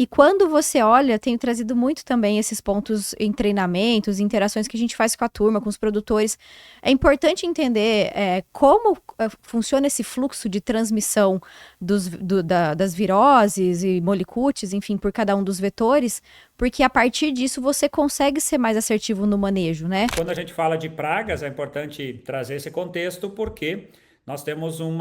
E quando você olha, tenho trazido muito também esses pontos em treinamentos, interações que a gente faz com a turma, com os produtores. É importante entender como funciona esse fluxo de transmissão das viroses e molicutes, enfim, por cada um dos vetores, porque a partir disso você consegue ser mais assertivo no manejo, né? Quando a gente fala de pragas, é importante trazer esse contexto porque nós temos um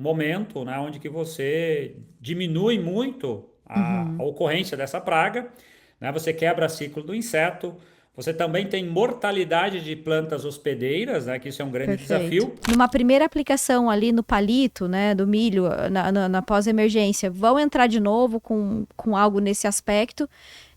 momento, né, onde que você diminui muito a Uhum, ocorrência dessa praga, né, você quebra o ciclo do inseto, você também tem mortalidade de plantas hospedeiras, né, que isso é um grande perfeito. desafio. Numa primeira aplicação ali no palito, né, do milho, na pós-emergência, vão entrar de novo com algo nesse aspecto.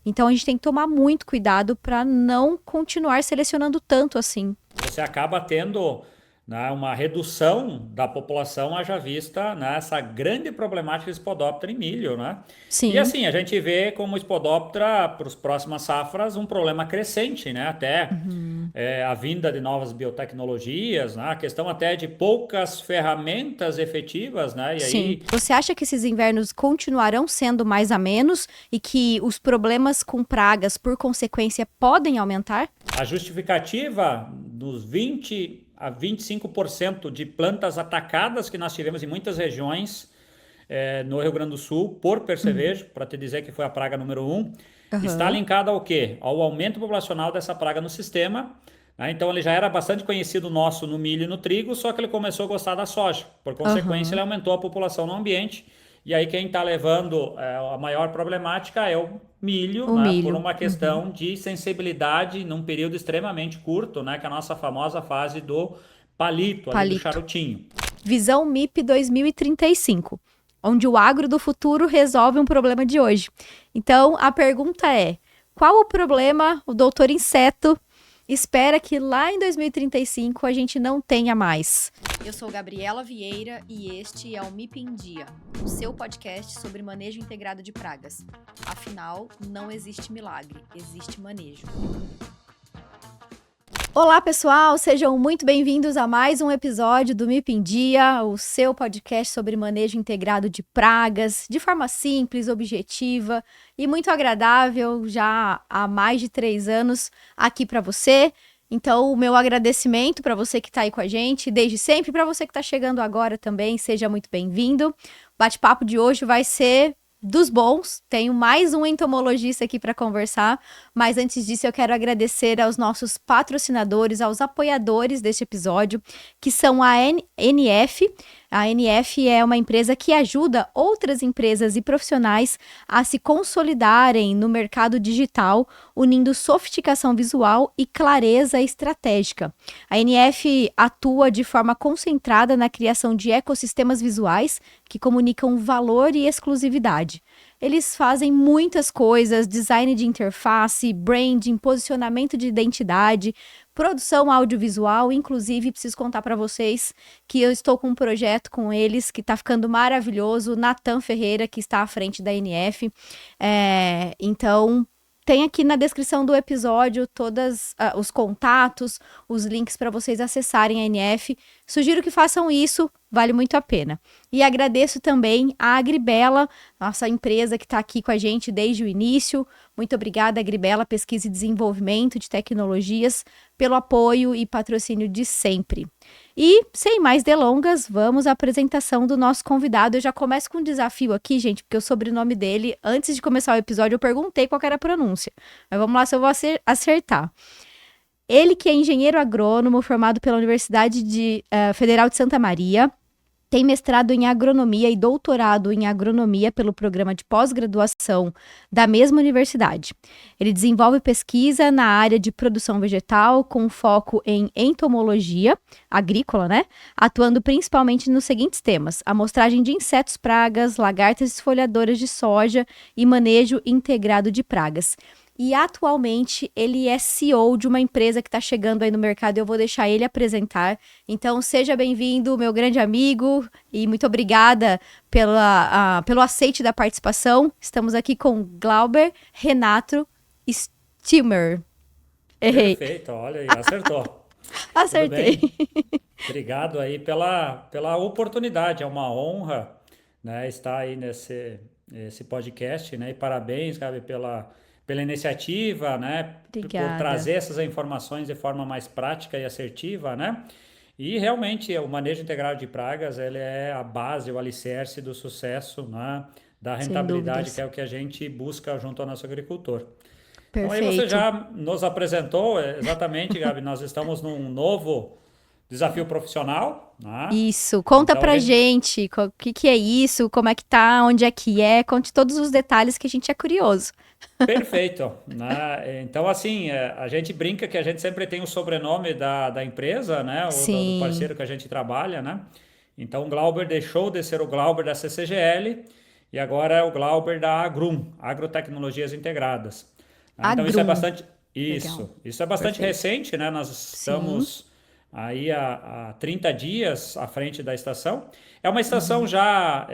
Então a gente tem que tomar muito cuidado para não continuar selecionando tanto assim. Você acaba tendo, né, uma redução da população, haja vista nessa grande problemática de Spodoptera em milho, né? E Sim. assim, a gente vê como Spodoptera, para as próximas safras, um problema crescente, né? Até Uhum. a vinda de novas biotecnologias, né? A questão até de poucas ferramentas efetivas, né? E Sim. aí Você acha que esses invernos continuarão sendo mais a menos e que os problemas com pragas, por consequência, podem aumentar? a justificativa dos 20 a 25% de plantas atacadas que nós tivemos em muitas regiões no Rio Grande do Sul por Uhum. percevejo, para te dizer que foi a praga número um, está Aham. linkada ao quê? Ao aumento populacional dessa praga no sistema. Né? Então ele já era bastante conhecido nosso no milho e no trigo, só que ele começou a gostar da soja. Por consequência, ele Aham. aumentou a população no ambiente. E aí quem está levando a maior problemática é o milho, O né? Por milho. uma Uhum. questão de sensibilidade num período extremamente curto, né? Que é a nossa famosa fase do palito, ali do Palito. charutinho. Visão MIP 2035, onde o agro do futuro resolve um problema de hoje. Então, a pergunta é: qual o problema o doutor Inseto espera que lá em 2035 a gente não tenha mais? Eu sou Gabriela Vieira e este é o MIP em Dia, o seu podcast sobre manejo integrado de pragas. Afinal, não existe milagre, existe manejo. Olá, pessoal! Sejam muito bem-vindos a mais um episódio do MIP em Dia, o seu podcast sobre manejo integrado de pragas, de forma simples, objetiva e muito agradável, já há mais de 3 anos aqui para você. Então, o meu agradecimento para você que está aí com a gente, desde sempre, para você que está chegando agora também, seja muito bem-vindo. O bate-papo de hoje vai ser dos bons. Tenho mais um entomologista aqui para conversar, mas antes disso eu quero agradecer aos nossos patrocinadores, aos apoiadores deste episódio, que são a NF. A NF é uma empresa que ajuda outras empresas e profissionais a se consolidarem no mercado digital, unindo sofisticação visual e clareza estratégica. A NF atua de forma concentrada na criação de ecossistemas visuais que comunicam valor e exclusividade. Eles fazem muitas coisas: design de interface, branding, posicionamento de identidade, produção audiovisual. Inclusive, preciso contar para vocês que eu estou com um projeto com eles que está ficando maravilhoso. Natan Ferreira, que está à frente da NF. Então, tem aqui na descrição do episódio todos os contatos, os links para vocês acessarem a NF. Sugiro que façam isso, vale muito a pena. E agradeço também a Agribela, nossa empresa que está aqui com a gente desde o início. Muito obrigada, Agribela, Pesquisa e Desenvolvimento de Tecnologias, pelo apoio e patrocínio de sempre. E, sem mais delongas, vamos à apresentação do nosso convidado. Eu já começo com um desafio aqui, gente, porque o sobrenome dele, antes de começar o episódio, eu perguntei qual era a pronúncia. Mas vamos lá se eu vou acertar. Ele que é engenheiro agrônomo, formado pela Universidade Federal de Santa Maria, tem mestrado em agronomia e doutorado em agronomia pelo programa de pós-graduação da mesma universidade. Ele desenvolve pesquisa na área de produção vegetal com foco em entomologia agrícola, né? Atuando principalmente nos seguintes temas: amostragem de insetos, pragas, lagartas esfoliadoras de soja e manejo integrado de pragas. E atualmente ele é CEO de uma empresa que está chegando aí no mercado e eu vou deixar ele apresentar. Então seja bem-vindo, meu grande amigo, e muito obrigada pelo aceite da participação. Estamos aqui com Glauber Renato Stimmer. Errei, Perfeito, olha aí, acertou. Tudo acertei. bem? Obrigado aí pela oportunidade, é uma honra, né, estar aí esse podcast, né? E parabéns, Gabi, pela iniciativa, né? Por Obrigada. trazer essas informações de forma mais prática e assertiva, né? E realmente o manejo integrado de pragas, ele é a base, o alicerce do sucesso, né? Da Sem rentabilidade, que dúvidas. é o que a gente busca junto ao nosso agricultor. Então aí você Perfeito. já nos apresentou exatamente, Gabi, nós estamos num novo desafio profissional, né? Isso, conta Então a pra gente gente o que é isso, como é que tá, onde é que é, conte todos os detalhes que a gente é curioso. perfeito, né? Então assim, a gente brinca que a gente sempre tem o sobrenome da empresa, né? Ou do Sim, parceiro que a gente trabalha, né? Então o Glauber deixou de ser o Glauber da CCGL e agora é o Glauber da Agrum, Agrotecnologias Integradas. Então isso é Agrum. bastante Legal. isso é bastante Perfeito. recente, né? Nós Sim, estamos aí há 30 dias à frente da estação. É uma estação uhum. já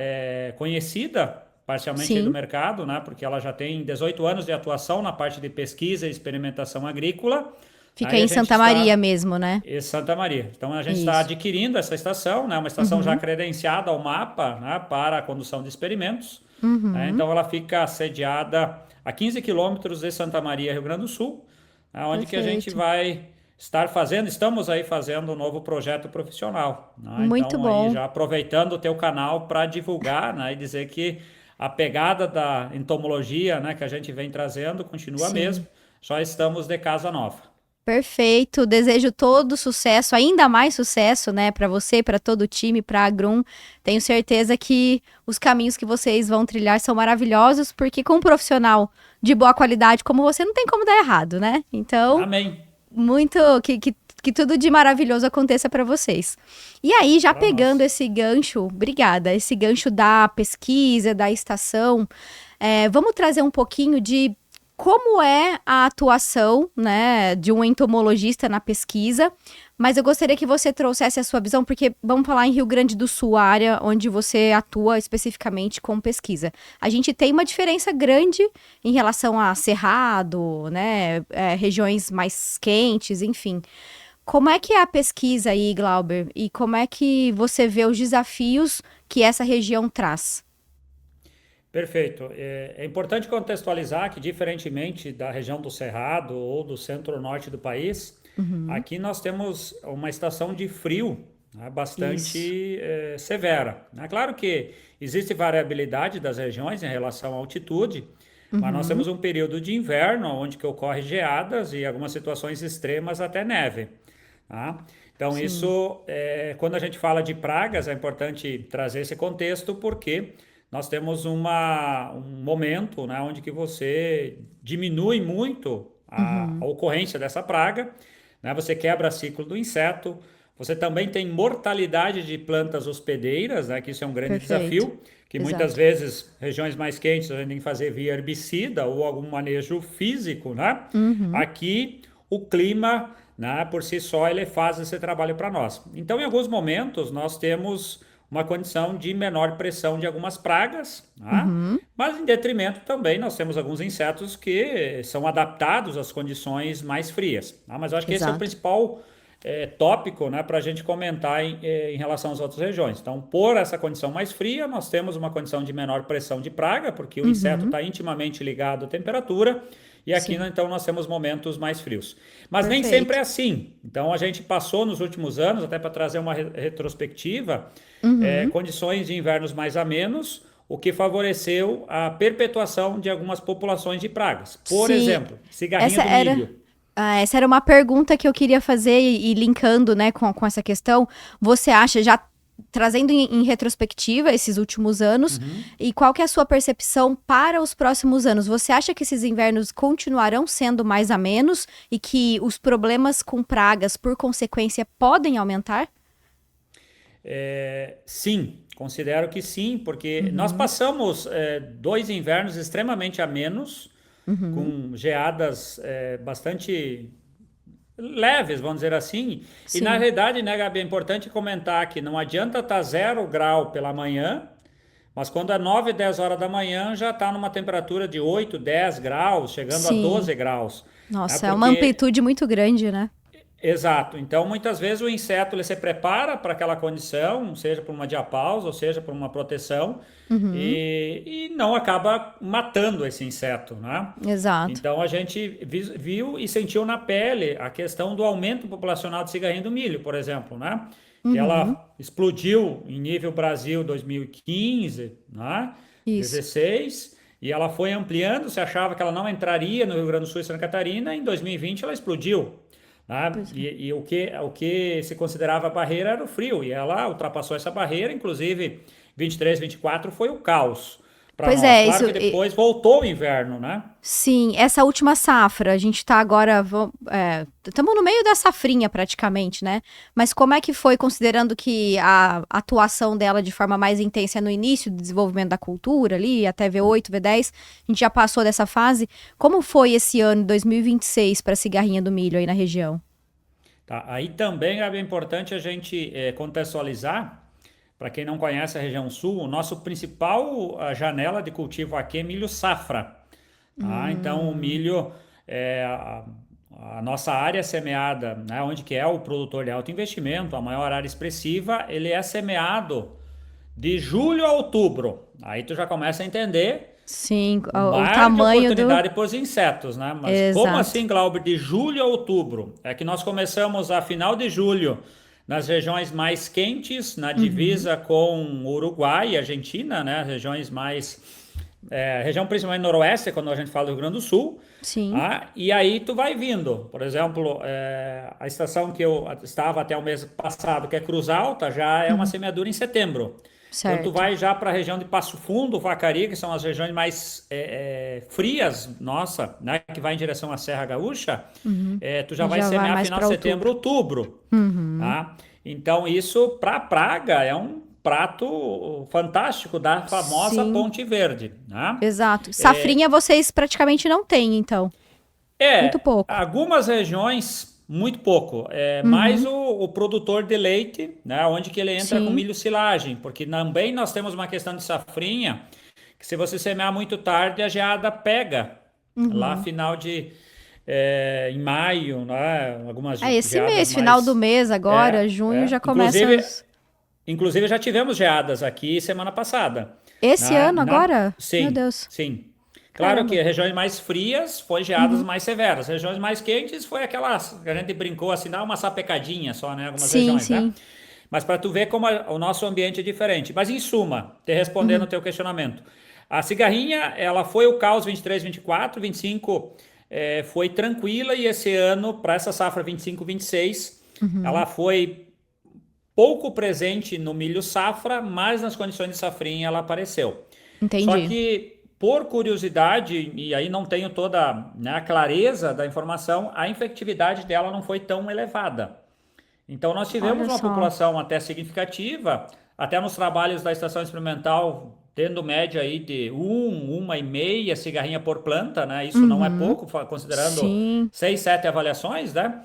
conhecida parcialmente aí do Sim, mercado, né? Porque ela já tem 18 anos de atuação na parte de pesquisa e experimentação agrícola. fica Aí aí a em gente Santa Maria está mesmo, né? em Santa Maria. Então a gente está Isso. adquirindo essa estação, né? Uma estação já Uhum, credenciada ao mapa, né? Para a condução de experimentos. uhum. Então ela fica sediada a 15 quilômetros de Santa Maria, Rio Grande do Sul, onde que a gente Perfeito. vai estar fazendo, estamos aí fazendo um novo projeto profissional, né? Muito Então aí bom. já aproveitando o teu canal para divulgar, né? E dizer que a pegada da entomologia, né, que a gente vem trazendo continua a mesma, Sim. só estamos de casa nova. Perfeito. Desejo todo sucesso, ainda mais sucesso, né, para você, para todo o time, para a Agrum. Tenho certeza que os caminhos que vocês vão trilhar são maravilhosos, porque com um profissional de boa qualidade como você, não tem como dar errado, né? Então, Amém. muito que tudo de maravilhoso aconteça para vocês. E aí, já Para pegando nós. esse gancho, obrigada, esse gancho da pesquisa, da estação, vamos trazer um pouquinho de como é a atuação, né, de um entomologista na pesquisa, mas eu gostaria que você trouxesse a sua visão, porque vamos falar em Rio Grande do Sul, a área onde você atua especificamente com pesquisa. A gente tem uma diferença grande em relação a Cerrado, né, regiões mais quentes, enfim. Como é que é a pesquisa aí, Glauber? E como é que você vê os desafios que essa região traz? Perfeito. É importante contextualizar que, diferentemente da região do Cerrado ou do centro-norte do país, Uhum, aqui nós temos uma estação de frio, né, isso. bastante severa. É claro que existe variabilidade das regiões em relação à altitude, mas nós Uhum, temos um período de inverno onde que ocorre geadas e algumas situações extremas até neve. Tá? Então, sim. isso, quando a gente fala de pragas, é importante trazer esse contexto, porque nós temos um momento, né, onde que você diminui muito a Uhum, ocorrência dessa praga, né, você quebra ciclo do inseto, você também tem mortalidade de plantas hospedeiras, né, que isso é um grande perfeito. desafio, que muitas Exato. vezes, regiões mais quentes, a gente tem que fazer via herbicida ou algum manejo físico, né? Uhum, Aqui, o clima, né, por si só, ele faz esse trabalho para nós. Então, em alguns momentos, nós temos uma condição de menor pressão de algumas pragas, né? uhum, Mas em detrimento também nós temos alguns insetos que são adaptados às condições mais frias, tá? Mas eu acho que esse é o exato. principal tópico, né, para a gente comentar em relação às outras regiões. Então, por essa condição mais fria, nós temos uma condição de menor pressão de praga, porque o inseto Uhum, está intimamente ligado à temperatura, e aqui, sim, então, nós temos momentos mais frios. Mas nem sempre é perfeito. assim. Então, a gente passou nos últimos anos, até para trazer uma retrospectiva, Uhum, condições de invernos mais amenos, o que favoreceu a perpetuação de algumas populações de pragas. Por sim, exemplo, cigarrinha essa do era, milho. essa era uma pergunta que eu queria fazer e linkando, né, com essa questão. Você acha, já trazendo em retrospectiva esses últimos anos, Uhum. e qual que é a sua percepção para os próximos anos? Você acha que esses invernos continuarão sendo mais amenos e que os problemas com pragas, por consequência, podem aumentar? Sim, considero que sim, porque nós Uhum, passamos dois invernos extremamente amenos, uhum, com geadas bastante leves, vamos dizer assim. E na sim, realidade, né, Gabi, é importante comentar que não adianta estar 0 grau pela manhã, mas quando é 9, 10 horas da manhã já está numa temperatura de 8, 10 graus, chegando a sim. 12 graus. Né? Nossa, é uma Porque amplitude muito grande, né? Exato. Então, muitas vezes o inseto ele se prepara para aquela condição, seja por uma diapausa, ou seja por uma proteção, Uhum, e não acaba matando esse inseto, né? exato. Então, a gente viu e sentiu na pele a questão do aumento populacional de cigarrinha do milho, por exemplo, né? Que Uhum, ela explodiu em nível Brasil 2015, né? isso. 16, e ela foi ampliando, se achava que ela não entraria no Rio Grande do Sul e Santa Catarina, em 2020 ela explodiu. Né? Pois é. E o que se considerava barreira era o frio, e ela ultrapassou essa barreira, inclusive 23, 24 foi o caos para Pois nós. é, Claro que depois voltou o inverno, né? sim, essa última safra, a gente tá agora, estamos no meio da safrinha praticamente, né? Mas como é que foi, considerando que a atuação dela de forma mais intensa é no início do desenvolvimento da cultura ali, até V8, V10, a gente já passou dessa fase. Como foi esse ano, 2026, para a cigarrinha do milho aí na região? Tá? Aí também é bem importante a gente contextualizar, para quem não conhece a região sul, o nosso principal janela de cultivo aqui é milho safra. Tá? Então, o Hum, milho, é, a nossa área semeada, né, onde que é o produtor de alto investimento, a maior área expressiva, ele é semeado de julho a outubro. Aí tu já começa a entender sim, o o mar de tamanho do. oportunidade para os insetos, né? Mas como Exato. assim, Glauber, de julho a outubro? É que nós começamos a final de julho nas regiões mais quentes, na Uhum, divisa com Uruguai e Argentina, né? Regiões mais região principalmente noroeste, quando a gente fala do Rio Grande do Sul, sim, tá? E aí tu vai vindo, por exemplo, a estação que eu estava até o mês passado, que é Cruz Alta, já é uma uhum, semeadura em setembro. Quando tu certo. vai já para a região de Passo Fundo, Vacaria, que são as regiões mais frias, nossa, né, que vai em direção à Serra Gaúcha, Uhum. tu já vai Já vai semear mais final de para setembro, outubro. outubro, Uhum. tá? Então isso para praga é um prato fantástico da famosa Sim, Ponte Verde, né? exato. Safrinha vocês praticamente não têm, então. Muito pouco. Algumas regiões, muito pouco. É mais Uhum. o produtor de leite, né? Onde que ele entra com Sim. milho silagem, porque também nós temos uma questão de safrinha, que se você semear muito tarde, a geada pega. Lá Uhum. final em maio, né? Algumas É esse geadas mês, final do mais. mês agora, junho, já começam Inclusive, os. inclusive já tivemos geadas aqui semana passada, Esse né? ano agora? Meu Sim, Deus. sim. Claro Caramba. que regiões mais frias foi geadas Uhum. mais severas. Regiões mais quentes foi aquelas que a gente brincou assim, dá uma sapecadinha só, né? Algumas Sim, regiões, né? sim. Mas para tu ver como o nosso ambiente é diferente. Mas em suma, te respondendo o Uhum. teu questionamento. A cigarrinha, ela foi o caos 23, 24, 25 foi tranquila e esse ano, para essa safra 25, 26, Uhum. ela foi pouco presente no milho safra, mas nas condições de safrinha ela apareceu. Só Entendi. que, por curiosidade, e aí não tenho toda, né, a clareza da informação, a infectividade dela não foi tão elevada. Então, nós tivemos Olha uma só. população até significativa, até nos trabalhos da estação experimental, tendo média aí de 1,5 cigarrinha por planta, né? Isso não é Uhum. pouco, considerando Sim. 6, 7 avaliações, né?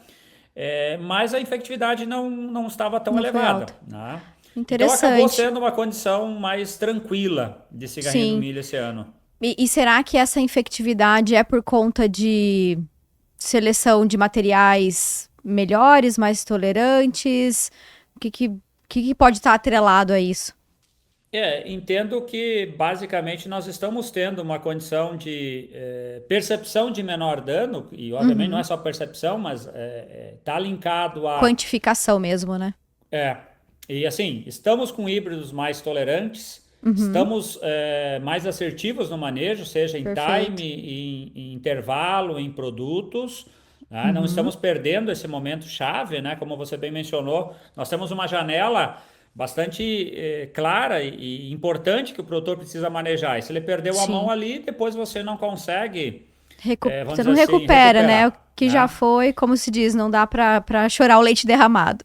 Mas a infectividade não estava tão Não foi elevada, alta. né? Então acabou Interessante. sendo uma condição mais tranquila de cigarrinha do Sim. milho esse ano. E será que essa infectividade é por conta de seleção de materiais melhores, mais tolerantes? O que pode estar atrelado a isso? Entendo que basicamente nós estamos tendo uma condição de percepção de menor dano, e obviamente não é Uhum. só percepção, mas está linkado a. Quantificação mesmo, né? É, e assim, estamos com híbridos mais tolerantes, Uhum. estamos mais assertivos no manejo, seja em time, Perfeito. em intervalo, em produtos. Né? Não Uhum. estamos perdendo esse momento chave, né? Como você bem mencionou, nós temos uma janela bastante clara e importante que o produtor precisa manejar. E se ele perdeu a mão Sim. ali, depois você não consegue, vamos Você dizer não assim, recupera, né? O recuperar. que já Né? foi, como se diz, não dá pra chorar o leite derramado.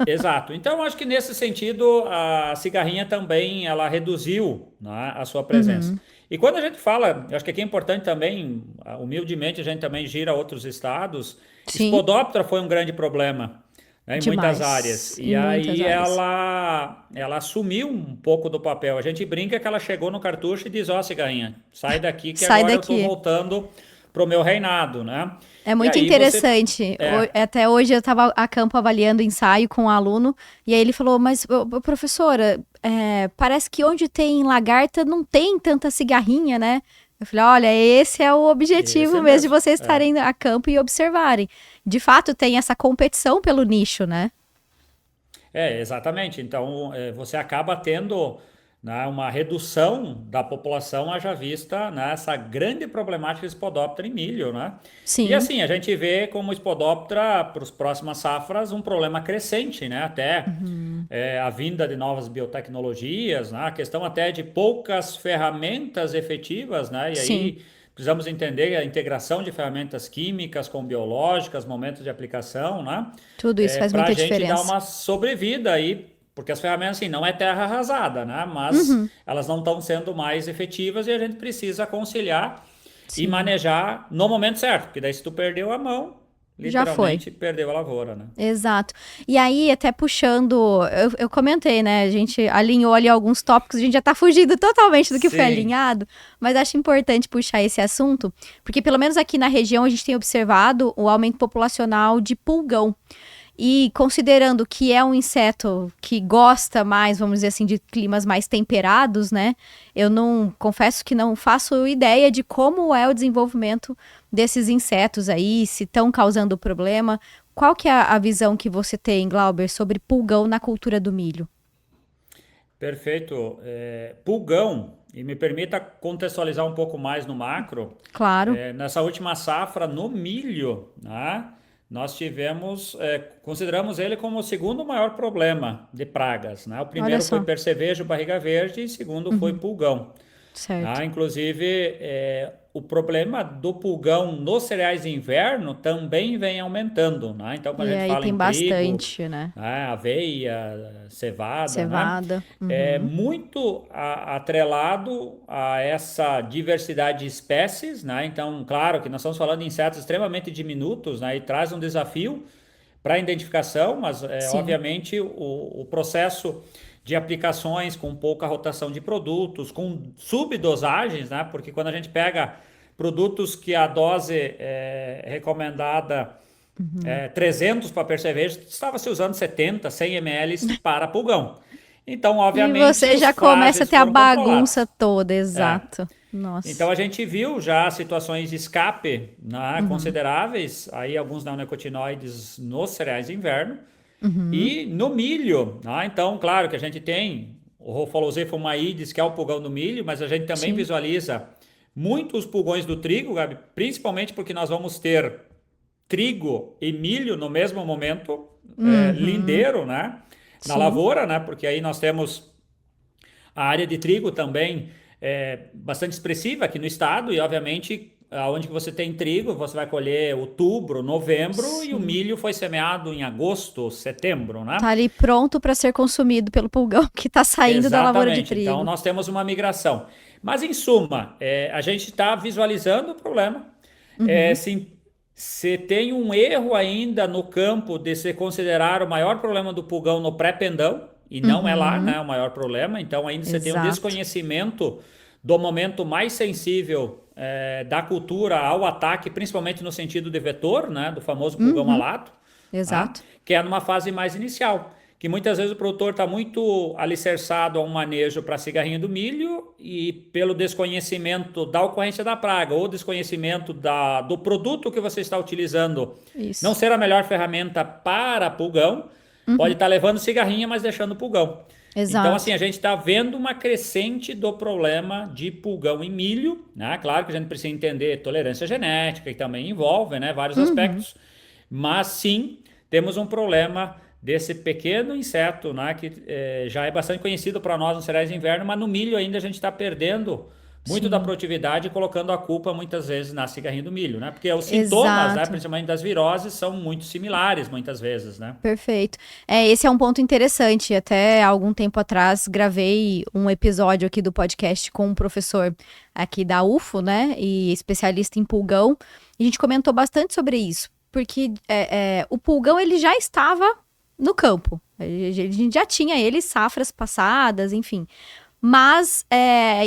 Exato. Então, acho que nesse sentido, a cigarrinha também ela reduziu, né, a sua presença. Uhum. E quando a gente fala, eu acho que aqui é importante também, humildemente, a gente também gira a outros estados. Sim, Spodoptera foi um grande problema, né, em muitas áreas. demais. Em E muitas aí áreas. ela assumiu um pouco do papel. A gente brinca que ela chegou no cartucho e diz: Ó, cigarrinha, sai daqui que Sai agora eu estou daqui. voltando o meu reinado, né? É muito interessante. Até hoje eu estava a campo avaliando o ensaio com um aluno, e aí ele falou, mas professora, parece que onde tem lagarta não tem tanta cigarrinha, né? Eu falei, olha, esse é o objetivo mesmo de vocês estarem a campo e observarem. De fato, tem essa competição pelo nicho, né? Exatamente. Então, você acaba tendo, né, uma redução da população, haja vista nessa grande problemática de Spodoptera em milho, né? E Sim. assim, a gente vê como Spodoptera, para as próximas safras, um problema crescente, né? Até a vinda de novas biotecnologias, né? A questão até de poucas ferramentas efetivas, né? E Sim. aí precisamos entender a integração de ferramentas químicas com biológicas, momentos de aplicação, né? Tudo isso faz Para a muita gente dar diferença. uma sobrevida aí, porque as ferramentas, assim, não é terra arrasada, né? Mas elas não estão sendo mais efetivas e a gente precisa conciliar e Sim. manejar no momento certo, porque daí se tu perdeu a mão, Já foi. literalmente perdeu a lavoura, né? Exato. E aí, até puxando, eu comentei, né? A gente alinhou ali alguns tópicos, a gente já tá fugindo totalmente do que foi Sim. alinhado, mas acho importante puxar esse assunto, porque pelo menos aqui na região a gente tem observado o aumento populacional de pulgão. E considerando que é um inseto que gosta mais, vamos dizer assim, de climas mais temperados, né? Eu confesso que não faço ideia de como é o desenvolvimento desses insetos aí, se estão causando problema. Qual que é a visão que você tem, Glauber, sobre pulgão na cultura do milho? Perfeito. Pulgão, e me permita contextualizar um pouco mais no macro, Claro. nessa última safra no milho, né? Nós tivemos, consideramos ele como o segundo maior problema de pragas, né? O Olha primeiro foi só. percevejo, barriga verde, e o segundo foi pulgão. Certo. Ah, inclusive, o problema do pulgão nos cereais de inverno também vem aumentando, né? Então, quando E a gente aí fala em tem trigo, bastante, né? né, aveia, cevada, né? Cevada. É muito atrelado a essa diversidade de espécies, né? Então, claro que nós estamos falando de insetos extremamente diminutos, né? E traz um desafio para a identificação, mas Sim. obviamente o processo de aplicações com pouca rotação de produtos, com subdosagens, né? Porque quando a gente pega produtos que a dose recomendada 300 para percevejo, estava se usando 70, 100 ml para pulgão. Então, E obviamente, você os já começa a frágeis ter a foram bagunça controlados. toda, É. exato. Nossa. Então a gente viu já situações de escape, né, consideráveis, aí alguns neonicotinoides nos cereais de inverno e no milho, né? Então, claro que a gente tem o Rofalosephum maides, que é o pulgão do milho, mas a gente também Sim. visualiza muitos pulgões do trigo, Gabi, principalmente porque nós vamos ter trigo e milho no mesmo momento, lindeiro, né, na Sim. lavoura, né, porque aí nós temos a área de trigo também bastante expressiva aqui no estado e, obviamente, onde que você tem trigo, você vai colher outubro, novembro e o Sim. milho foi semeado em agosto, setembro, Tá né? ali pronto para ser consumido pelo pulgão que tá saindo da lavoura de Exatamente. Então, trigo. nós temos uma migração. Mas, em suma, a gente está visualizando o problema. Se tem um erro ainda no campo de se considerar o maior problema do pulgão no pré-pendão, e não é lá, né, o maior problema, então ainda você tem um Exato. desconhecimento do momento mais sensível da cultura ao ataque, principalmente no sentido de vetor, né, do famoso pulgão alato, tá? Exato. Que é numa fase mais inicial, que muitas vezes o produtor está muito alicerçado a um manejo para cigarrinho do milho e pelo desconhecimento da ocorrência da praga ou desconhecimento do produto que você está utilizando não Isso. ser a melhor ferramenta para pulgão, pode estar levando cigarrinha, mas deixando pulgão. Então, assim, Exato. a gente está vendo uma crescente do problema de pulgão em milho, né? Claro que a gente precisa entender tolerância genética, que também envolve, né, vários aspectos, mas sim, temos um problema desse pequeno inseto, né, que já é bastante conhecido para nós nos cereais de inverno, mas no milho ainda a gente está perdendo muito da Sim. produtividade e colocando a culpa muitas vezes na cigarrinha do milho, né? Porque os sintomas, né, Exato. principalmente das viroses, são muito similares muitas vezes, né? Perfeito. Esse é um ponto interessante. Até algum tempo atrás gravei um episódio aqui do podcast com um professor aqui da UFO, né? E especialista em pulgão. E a gente comentou bastante sobre isso. Porque o pulgão, ele já estava no campo. A gente já tinha ele safras passadas, enfim. mas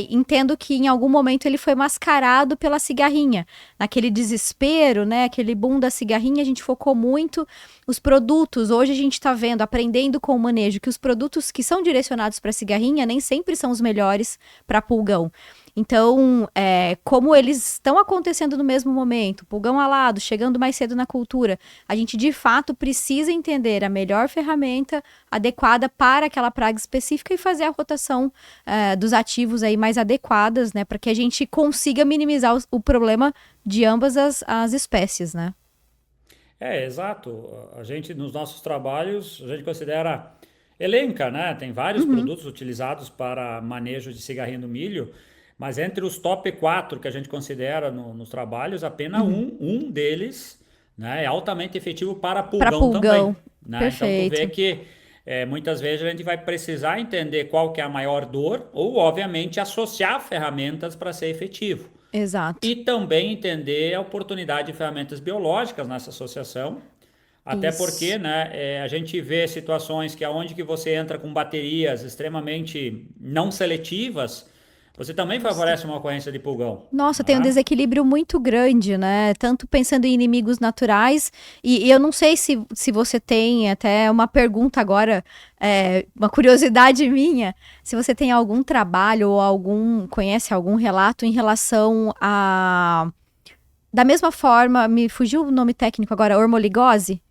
entendo que em algum momento ele foi mascarado pela cigarrinha. Naquele desespero, né, aquele boom da cigarrinha, a gente focou muito os produtos. Hoje a gente está vendo, aprendendo com o manejo, que os produtos que são direcionados para cigarrinha nem sempre são os melhores para pulgão. Então, como eles estão acontecendo no mesmo momento, pulgão alado, chegando mais cedo na cultura, a gente de fato precisa entender a melhor ferramenta adequada para aquela praga específica e fazer a rotação dos ativos aí mais adequadas, né, para que a gente consiga minimizar o problema de ambas as espécies, né? Exato. A gente, nos nossos trabalhos, a gente considera, elenca, né? Tem vários Uhum, produtos utilizados para manejo de cigarrinho do milho, mas entre os top 4 que a gente considera nos trabalhos, apenas uhum. um deles, né, é altamente efetivo para Para pulgão também, pulgão, né? Então tu vê perfeito, que muitas vezes a gente vai precisar entender qual que é a maior dor ou, obviamente, associar ferramentas para ser efetivo. exato, E também entender a oportunidade de ferramentas biológicas nessa associação, até porque, isso. né, a gente vê situações que aonde que você entra com baterias extremamente não seletivas, você também favorece uma ocorrência de pulgão, Nossa, tem um né? desequilíbrio muito grande, né? Tanto pensando em inimigos naturais, e eu não sei se você tem até uma pergunta agora, uma curiosidade minha, se você tem algum trabalho ou conhece algum relato em relação a. Da mesma forma, me fugiu o nome técnico agora, hormoligose?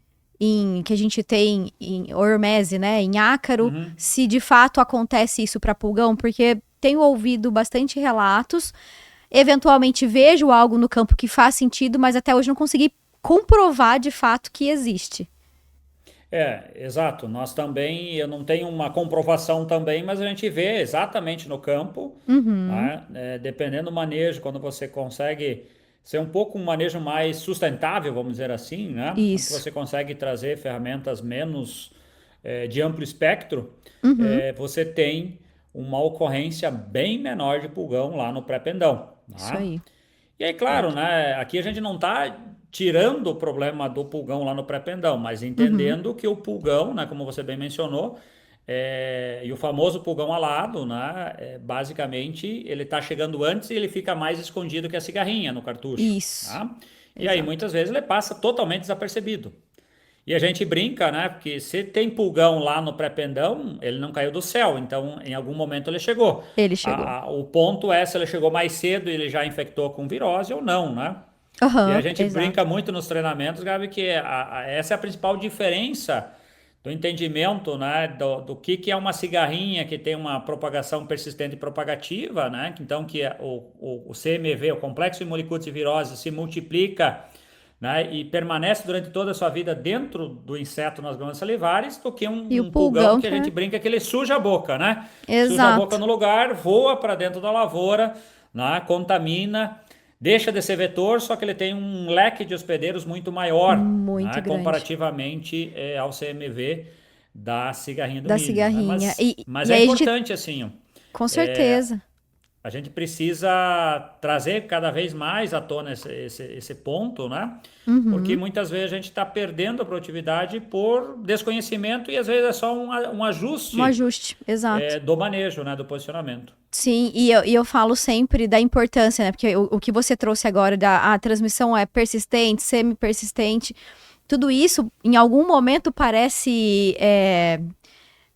Que a gente tem em hormese, né, em ácaro, Uhum. se de fato acontece isso para pulgão, porque tenho ouvido bastante relatos. Eventualmente vejo algo no campo que faz sentido, mas até hoje não consegui comprovar de fato que existe. Exato. Nós também, eu não tenho uma comprovação também, mas a gente vê exatamente no campo, Uhum, né? Dependendo do manejo, quando você consegue ser um pouco um manejo mais sustentável, vamos dizer assim, né? Onde isso. você consegue trazer ferramentas menos de amplo espectro, Uhum, você tem uma ocorrência bem menor de pulgão lá no pré-pendão, isso né? aí. E aí, É. claro, né? Aqui a gente não está tirando o problema do pulgão lá no pré-pendão, mas Uhum, entendendo que o pulgão, né, como você bem mencionou, e o famoso pulgão alado, né, basicamente ele está chegando antes e ele fica mais escondido que a cigarrinha no cartucho, isso. tá? E aí Exato. muitas vezes ele passa totalmente desapercebido. E a gente brinca, né? Porque se tem pulgão lá no pré-pendão, ele não caiu do céu, então em algum momento ele chegou. Ele chegou. O ponto é se ele chegou mais cedo e ele já infectou com virose ou não, né? E a Aham, gente brinca exato. muito nos treinamentos, Gabi, que essa é a principal diferença do entendimento, né, do que é uma cigarrinha que tem uma propagação persistente e propagativa, né? Então, que o CMV, o complexo imunicute virose, se multiplica, né, e permanece durante toda a sua vida dentro do inseto nas glândulas salivares, do que E o um pulgão pulgão que a que é. gente brinca que ele suja a boca, né? Suja a boca Exato. no lugar, voa para dentro da lavoura, né, contamina, deixa de ser vetor, só que ele tem um leque de hospedeiros muito maior, Muito né, grande. comparativamente ao CMV da cigarrinha do Da milho, né? cigarrinha. Mas E é aí a gente, importante assim, ó, com certeza. a gente precisa trazer cada vez mais à tona esse ponto, né? Porque Uhum. muitas vezes a gente está perdendo a produtividade por desconhecimento e às vezes é só um Um ajuste ajuste, exato. do manejo, né? Do posicionamento. Sim, e eu falo sempre da importância, né? Porque o que você trouxe agora da transmissão é persistente, semi-persistente, tudo isso em algum momento parece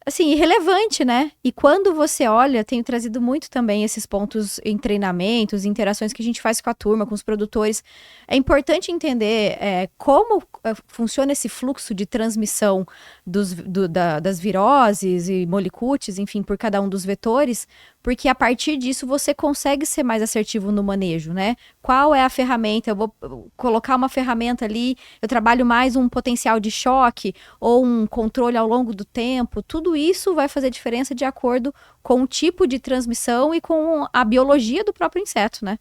assim, irrelevante, né? E quando você olha, tenho trazido muito também esses pontos em treinamentos, interações que a gente faz com a turma, com os produtores. É importante entender como funciona esse fluxo de transmissão das viroses e molicutes, enfim, por cada um dos vetores, porque a partir disso você consegue ser mais assertivo no manejo, né? Qual é a ferramenta? Eu vou colocar uma ferramenta ali, eu trabalho mais um potencial de choque ou um controle ao longo do tempo. Tudo isso vai fazer diferença de acordo com o tipo de transmissão e com a biologia do próprio inseto, né?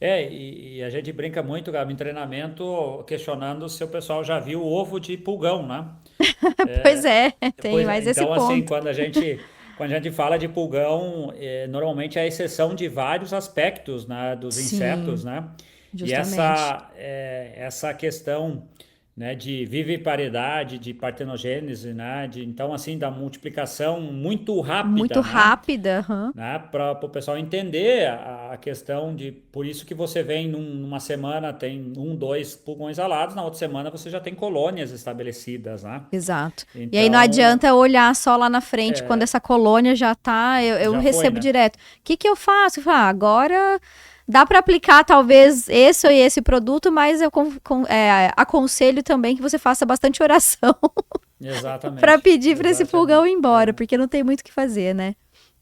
E a gente brinca muito, Gabi, em treinamento, questionando se o pessoal já viu o ovo de pulgão, né? Pois é, tem Pois é, mais esse então, assim, ponto. quando a gente fala de pulgão, normalmente é a exceção de vários aspectos, né, dos Sim, insetos, né? E justamente. essa questão né, de viviparidade, de partenogênese, né, então assim da multiplicação muito Muito rápida, rápida. Aham. né, para o pessoal entender a questão de, por isso que você vem numa semana tem dois pulgões alados, na outra semana você já tem colônias estabelecidas, né? Exato. E aí não Então, adianta olhar só lá na frente, quando essa colônia já tá, eu já foi, recebo né? direto. O que que eu faço? Eu falo, agora dá para aplicar talvez esse ou esse produto, mas eu aconselho também que você faça bastante oração para Exatamente, pedir para esse pulgão ir exatamente. embora, porque não tem muito o que fazer, né?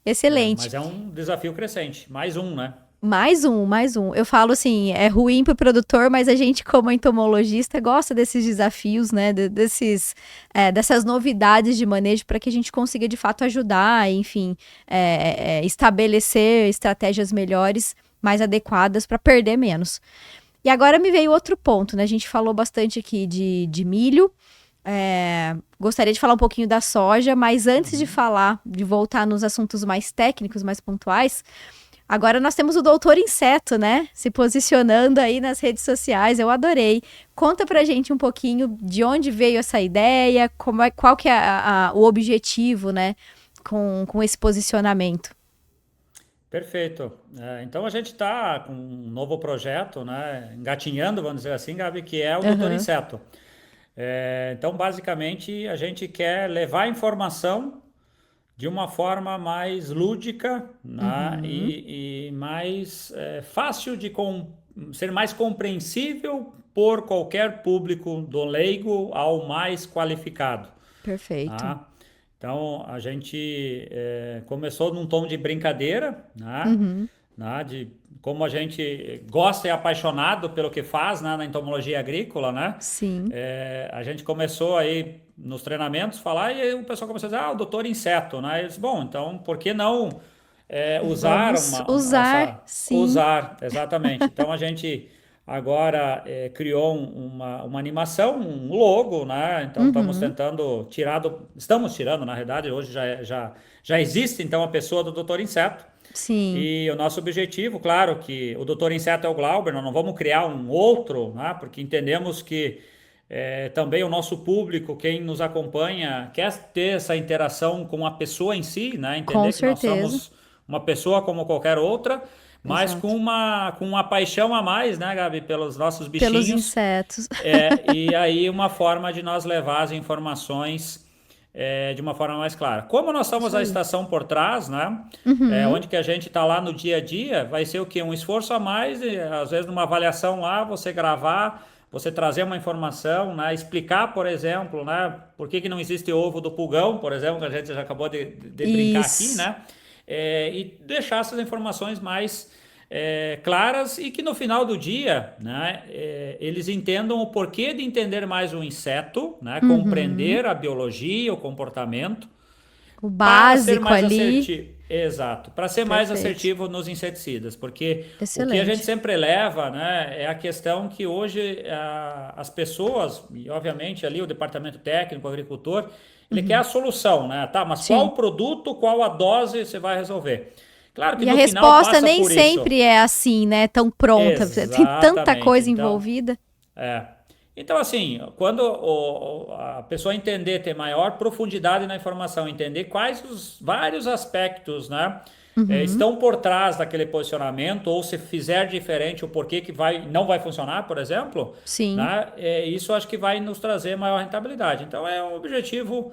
Excelente. Mas é um desafio crescente, mais um, né? Mais um, mais um. Eu falo assim, é ruim pro produtor, mas a gente, como entomologista, gosta desses desafios, né? Dessas novidades de manejo para que a gente consiga de fato ajudar, enfim, estabelecer estratégias melhores, mais adequadas para perder menos. E agora me veio outro ponto, né? A gente falou bastante aqui de milho. Gostaria de falar um pouquinho da soja, mas antes de voltar nos assuntos mais técnicos, mais pontuais. Agora nós temos o Doutor Inseto, né? Se posicionando aí nas redes sociais. Eu adorei. Conta pra gente um pouquinho de onde veio essa ideia, qual que é o objetivo, né? Com esse posicionamento. Perfeito. Então a gente está com um novo projeto, né? Engatinhando, vamos dizer assim, Gabi, que é o Doutor Aham. Inseto. Então, basicamente, a gente quer levar informação de uma forma mais lúdica, né, Uhum. e mais fácil de ser mais compreensível por qualquer público, do leigo ao mais qualificado. Perfeito. Tá? Então a gente começou num tom de brincadeira, né? Uhum. De como a gente gosta e é apaixonado pelo que faz, né, na entomologia agrícola, né? Sim. A gente começou aí nos treinamentos falar e aí o pessoal começou a dizer, o doutor inseto, né? Eu disse, bom, então por que não usar Vamos usar, sim. usar, exatamente. Então a gente agora criou uma animação, um logo, né? Então Uhum. estamos tirando, na realidade, hoje já existe então a pessoa do doutor inseto. Sim, E o nosso objetivo, claro, que o doutor inseto é o Glauber, nós não vamos criar um outro, né? Porque entendemos que também o nosso público, quem nos acompanha, quer ter essa interação com a pessoa em si, né? com Entender que nós certeza. somos uma pessoa como qualquer outra, mas com Exato. uma paixão a mais, né, Gabi, pelos nossos Pelos bichinhos. insetos. E aí uma forma de nós levar as informações de uma forma mais clara. Como nós somos Isso a aí. estação por trás, né? Uhum. Onde que a gente está lá no dia a dia, vai ser o quê? Um esforço a mais, e, às vezes numa avaliação lá, você gravar, você trazer uma informação, né? Explicar, por exemplo, né? Por que não existe ovo do pulgão, por exemplo, que a gente já acabou de brincar aqui, Isso. né? E deixar essas informações mais claras e que no final do dia, né, eles entendam o porquê de entender mais o inseto, né, Uhum. compreender a biologia, o comportamento, O para ser básico mais ali. assertivo. Exato, para ser mais Perfeito. assertivo nos inseticidas, porque o que a gente Excelente. sempre leva, né, é a questão que hoje as pessoas, e obviamente ali o departamento técnico, o agricultor, ele quer a Uhum. solução, né? Tá, mas qual Sim. o produto, qual a dose você vai resolver? Claro que E a no final resposta passa nem por isso. sempre é assim, né? Tão pronta. Tem tanta Exatamente. coisa Então, envolvida. é. Então, assim, quando a pessoa entender, ter maior profundidade na informação, entender quais os vários aspectos, né, Uhum. estão por trás daquele posicionamento, ou se fizer diferente, o porquê que não vai funcionar, por exemplo, Sim. né, isso acho que vai nos trazer maior rentabilidade. Então, é o objetivo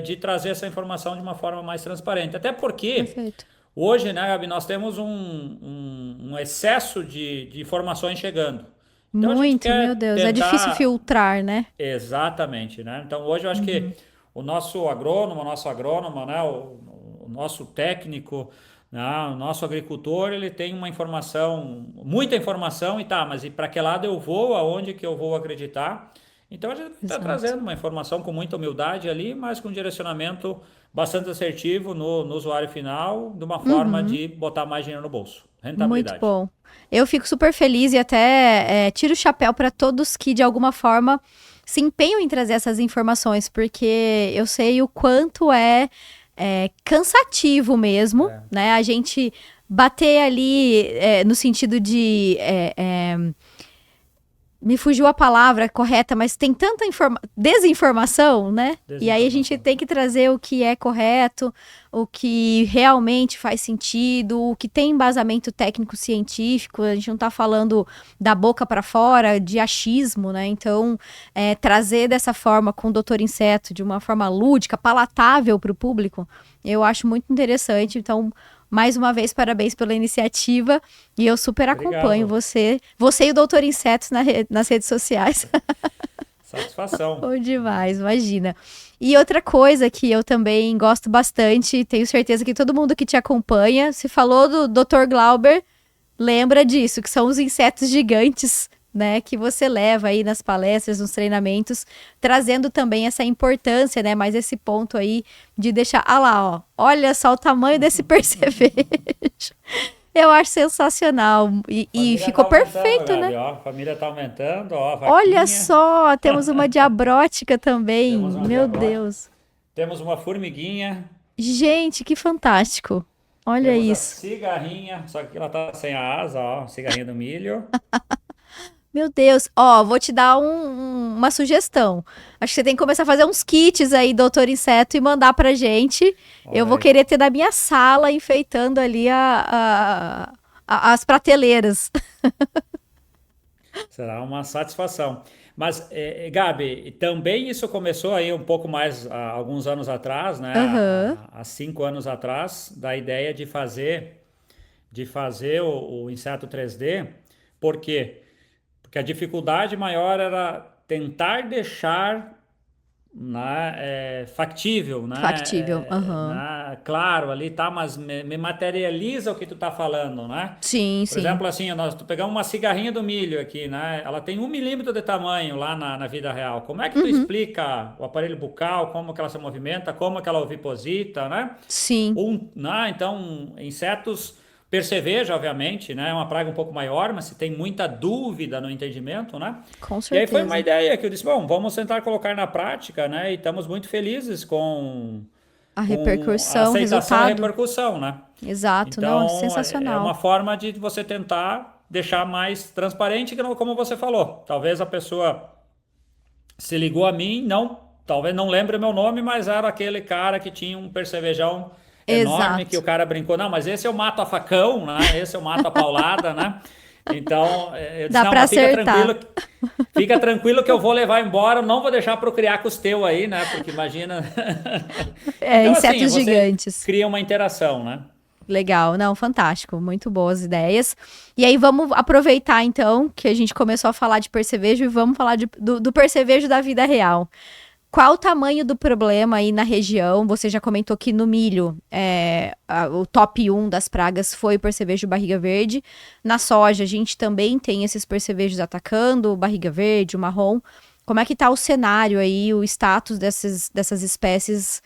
de trazer essa informação de uma forma mais transparente. Até porque Perfeito. hoje, né, Gabi, nós temos um excesso de informações chegando. Então a gente Muito, meu quer Deus. É difícil tentar filtrar, né? exatamente, né? Então hoje eu acho que Uhum. o nosso agrônomo, a nossa agrônoma, né, o nosso técnico, né, o nosso agricultor, ele tem uma informação, muita informação e tá, mas e para que lado eu vou, aonde que eu vou acreditar? Então a gente está Exato. trazendo uma informação com muita humildade ali, mas com direcionamento bastante assertivo no usuário final, de uma forma Uhum. de botar mais dinheiro no bolso. Muito Rentabilidade. bom. Eu fico super feliz e até tiro o chapéu para todos que, de alguma forma, se empenham em trazer essas informações, porque eu sei o quanto é cansativo mesmo, É, né? A gente bater ali no sentido de me fugiu a palavra correta, mas tem tanta desinformação, né? E aí a gente tem que trazer o que é correto, o que realmente faz sentido, o que tem embasamento técnico-científico. A gente não tá falando da boca para fora, de achismo, né? Então, trazer dessa forma com o Doutor Inseto, de uma forma lúdica, palatável para o público, eu acho muito interessante. Então, mais uma vez, parabéns pela iniciativa. E eu super acompanho você e o Doutor Insetos nas redes sociais. Satisfação. Bom demais, imagina. E outra coisa que eu também gosto bastante, tenho certeza que todo mundo que te acompanha, se falou do Dr. Glauber, lembra disso, que são os insetos gigantes, né, que você leva aí nas palestras, nos treinamentos, trazendo também essa importância, né, mas esse ponto aí de deixar, lá, ó, olha só o tamanho desse percevejo. Eu acho sensacional e ficou perfeito, Gabi, né? ó, a família tá aumentando, ó, a vaquinha. Olha só, temos uma diabrótica também, Temos uma meu diabrótica. Deus. Temos uma formiguinha. Gente, que fantástico. Olha Temos isso. a cigarrinha, só que ela tá sem a asa, ó, cigarrinha do milho. Meu Deus, ó, vou te dar uma sugestão. Acho que você tem que começar a fazer uns kits aí, Doutor Inseto, e mandar pra gente. Olha Eu vou aí. querer ter na minha sala, enfeitando ali as prateleiras. Será uma satisfação. Mas, Gabi, também isso começou aí um pouco mais há alguns anos atrás, né? Aham. Há 5 anos atrás, da ideia de fazer o inseto 3D. Por quê? Porque a dificuldade maior era tentar deixar, né, factível, Factível. Aham. claro, ali tá, mas me materializa o que tu tá falando, né? Sim, Por sim. exemplo, assim, tu pegar uma cigarrinha do milho aqui, né? Ela tem 1 milímetro de tamanho lá na vida real. Como é que tu Uhum. explica o aparelho bucal, como que ela se movimenta, como que ela oviposita, né? Sim, Então, insetos, percevejo, obviamente, né? É uma praga um pouco maior, mas se tem muita dúvida no entendimento, né? com E aí foi uma certeza. ideia que eu disse, bom, vamos tentar colocar na prática, né? E estamos muito felizes A com a repercussão, o aceitação e resultado. repercussão, né? Exato, não, é Então, é uma sensacional. forma de você tentar deixar mais transparente, como você falou. Talvez a pessoa se ligou a mim, talvez não lembre o meu nome, mas era aquele cara que tinha um percevejão enorme que o Exato. cara brincou, não, mas esse eu mato a facão, né? Esse eu mato a paulada, né? Então, eu disse, Dá não, pra mas acertar. fica tranquilo que eu vou levar embora, não vou deixar procriar com os teus aí, né? Porque imagina. É, Então, assim, insetos você gigantes. cria uma interação, né? Legal, não, fantástico, muito boas ideias. E aí vamos aproveitar então que a gente começou a falar de percevejo e vamos falar do percevejo da vida real. Qual o tamanho do problema aí na região? Você já comentou que no milho o top 1 das pragas foi o percevejo barriga verde. Na soja a gente também tem esses percevejos atacando, o barriga verde, o marrom. Como é que tá o cenário aí, o status dessas espécies,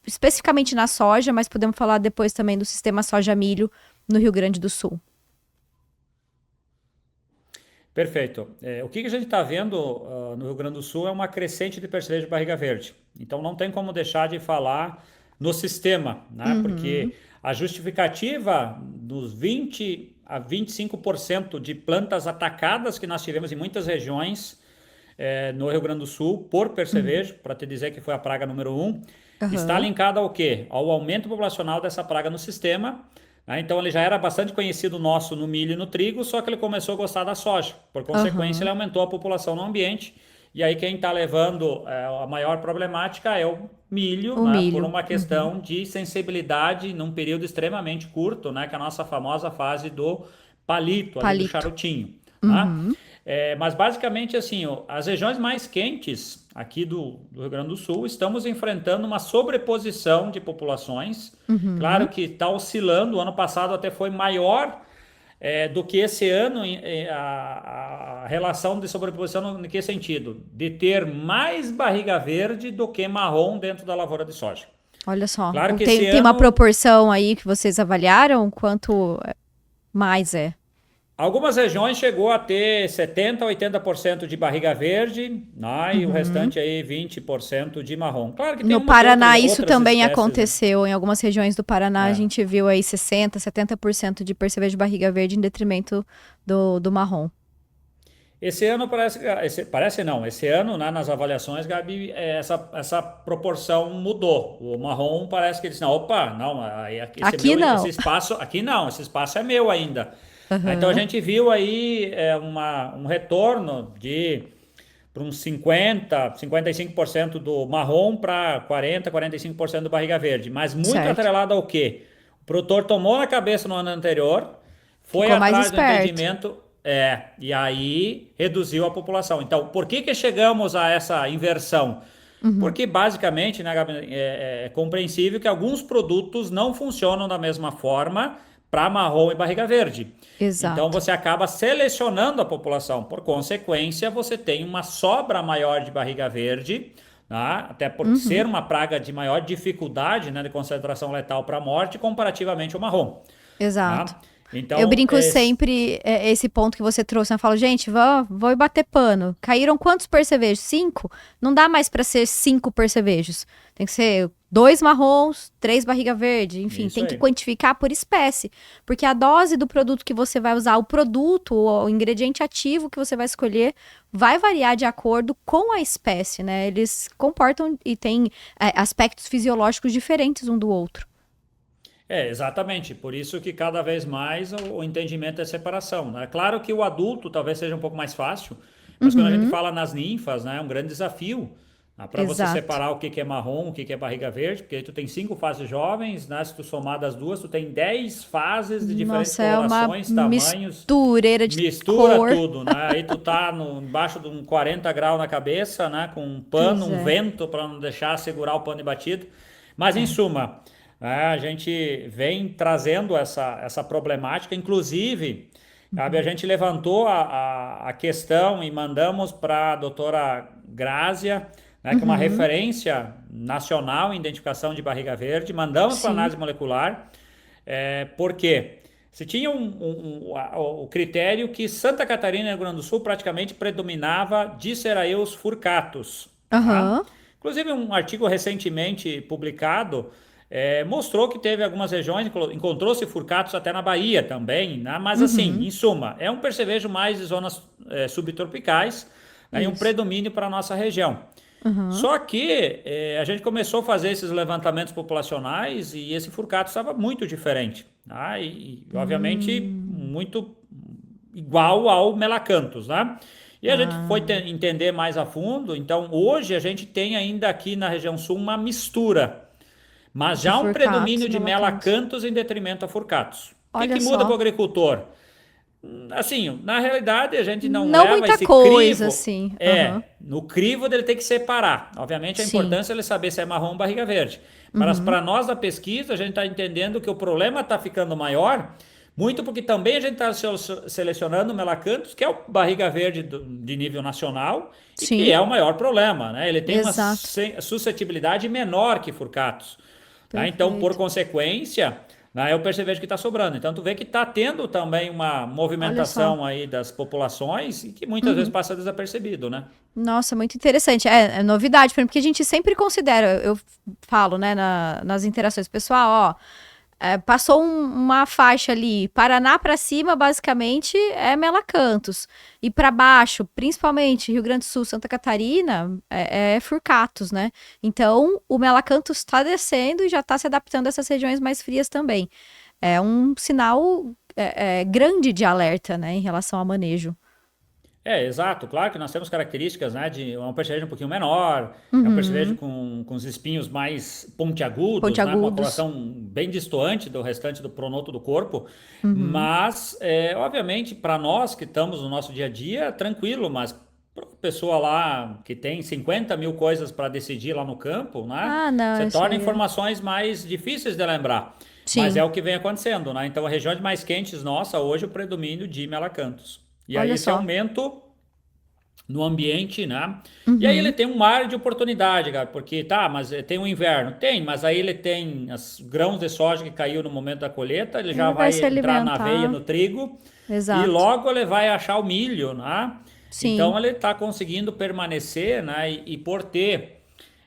especificamente na soja, mas podemos falar depois também do sistema soja-milho no Rio Grande do Sul. Perfeito. O que a gente está vendo no Rio Grande do Sul é uma crescente de percevejo de barriga verde. Então não tem como deixar de falar no sistema, né? Uhum, Porque a justificativa dos 20 a 25% de plantas atacadas que nós tivemos em muitas regiões no Rio Grande do Sul por uhum, percevejo, para te dizer que foi a praga número 1, está aham, linkada ao quê? Ao aumento populacional dessa praga no sistema, né? Então ele já era bastante conhecido nosso no milho e no trigo, só que ele começou a gostar da soja. Por consequência, ele aham. aumentou a população no ambiente. E aí quem está levando a maior problemática é o milho, O né? Por milho. uma Uhum. questão de sensibilidade num período extremamente curto, né? Que é a nossa famosa fase do palito, ali do Palito. charutinho, né? Uhum, Mas basicamente assim, as regiões mais quentes aqui do Rio Grande do Sul, estamos enfrentando uma sobreposição de populações. Claro uhum. que está oscilando, o ano passado até foi maior do que esse ano, a relação de sobreposição em que sentido? De ter mais barriga verde do que marrom dentro da lavoura de soja. Olha só. Claro que esse Tem uma ano proporção aí que vocês avaliaram? Quanto mais é? algumas regiões chegou a ter 70, 80% de barriga verde, né, e o Uhum. restante aí 20% de marrom. Claro que tem No umas Paraná, isso outras também espécies, né? aconteceu. Em algumas regiões do Paraná, a É. gente viu aí 60, 70% de percevejo de barriga verde em detrimento do marrom. Esse ano parece não, esse ano, né, nas avaliações, Gabi, essa proporção mudou. O marrom parece que ele disse, não, opa, não, Aqui esse não. espaço, aqui não, esse espaço é meu ainda. Então a Aham. gente viu aí um retorno de para uns 55% do marrom para 45% do barriga verde, mas muito Certo. atrelado ao quê? O produtor tomou na cabeça no ano anterior, foi Ficou mais atrás do esperto. entendimento, e aí reduziu a população. Então, por que que chegamos a essa inversão? Uhum. Porque basicamente, né, Gabi, é compreensível que alguns produtos não funcionam da mesma forma para marrom e barriga verde. Então Exato. você acaba selecionando a população. Por consequência, você tem uma sobra maior de barriga verde, tá? Até por ser Uhum. uma praga de maior dificuldade, né, de concentração letal para a morte, comparativamente ao marrom. Exato. Tá? Eu Então, brinco sempre, esse ponto que você trouxe, né? Eu falo, gente, vou bater pano. Caíram quantos percevejos? 5? Não dá mais para ser 5 percevejos. Tem que ser 2 marrons, 3 barriga verde, enfim, isso tem que aí. quantificar por espécie. Porque a dose do produto que você vai usar, o produto, o ingrediente ativo que você vai escolher, vai variar de acordo com a espécie, né? Eles comportam e têm aspectos fisiológicos diferentes um do outro. Exatamente. Por isso que cada vez mais o entendimento é separação, né? Claro que o adulto talvez seja um pouco mais fácil, mas quando a gente Uhum, fala nas ninfas, né, é um grande desafio, né, para você exato. separar o que que é marrom, o que que é barriga verde, porque aí tu tem 5 fases jovens, né? Se tu somar das duas, tu tem 10 fases de diferentes Nossa, é uma colorações, tamanhos, mistureira de mistura cor. tudo, né? Aí tu tá embaixo de um 40 graus na cabeça, né? Com um pano, Pois um é. vento para não deixar segurar o pano de batido. Mas em É. suma, a gente vem trazendo essa problemática, inclusive, sabe, a Uhum. gente levantou a questão e mandamos para a doutora Grácia, né, que é uma Uhum. referência nacional em identificação de barriga verde, mandamos para Sim. análise molecular, por quê? Se tinha o critério que Santa Catarina e Rio Grande do Sul praticamente predominava Diceraeus furcatus, tá? Aham. Inclusive um artigo recentemente publicado mostrou que teve algumas regiões, encontrou-se furcatus até na Bahia também, né? Mas assim, Uhum. em suma, é um percevejo mais de zonas subtropicais, né? E um Isso. predomínio para a nossa região. Aham. Só que a gente começou a fazer esses levantamentos populacionais e esse furcato estava muito diferente, tá? Obviamente Hum. muito igual ao Melacanthus, né? E a gente foi Ah. entender mais a fundo, então hoje a gente tem ainda aqui na região sul uma mistura, mas De já um furcatos predomínio e de melacantos. Melacanthus em detrimento a Furcatus. O que Olha que muda para só. o agricultor? Assim, na realidade a gente não Não leva muita esse coisa, crivo, assim. Aham. no crivo dele tem que separar. Obviamente a Sim. importância é ele saber se é marrom ou barriga verde. Mas Uhum. para nós da pesquisa, a gente está entendendo que o problema está ficando maior, muito porque também a gente está selecionando o Melacanthus, que é o barriga verde de nível nacional, e que Sim. é o maior problema, né? Ele tem uma Exato. suscetibilidade menor que Furcatus. Tá? Então, por Perfeito. consequência, né, é o percevejo que está sobrando. Então, tu vê que está tendo também uma Olha só. movimentação aí das populações e que muitas vezes Uhum. passa desapercebido, né? Nossa, muito interessante. É novidade para mim, porque a gente sempre considera, eu falo, né, nas interações, pessoal, ó, passou uma faixa ali, Paraná para cima, basicamente, é Melacanthus. E para baixo, principalmente Rio Grande do Sul, Santa Catarina, é Furcatus, né? Então, o Melacanthus está descendo e já está se adaptando a essas regiões mais frias também. É um sinal grande de alerta, né, em relação ao manejo. Exato. Claro que nós temos características, né, de um percevejo um pouquinho menor, é um percevejo Uhum. com os espinhos mais pontiagudos, né, com uma Pontiagudos. coloração bem distoante do restante do pronoto do corpo. Uhum. Mas, obviamente, para nós que estamos no nosso dia a dia, tranquilo, mas para uma pessoa lá que tem 50 mil coisas para decidir lá no campo, né, Ah, não, você isso torna aí é. informações mais difíceis de lembrar. Mas é Sim, o que vem acontecendo, né? Então, regiões mais quentes, nossa, hoje o predomínio de melacantos. E aí olha esse só. aumento no ambiente, né? E aí ele Uhum. tem um mar de oportunidade, cara, porque tá, mas tem o inverno, tem, mas aí ele tem os grãos de soja que caiu no momento da colheita, ele já Ele vai vai se entrar na aveia, alimentar. no trigo, e Exato. logo ele vai achar o milho, né? Então Sim, ele está conseguindo permanecer, né? E por ter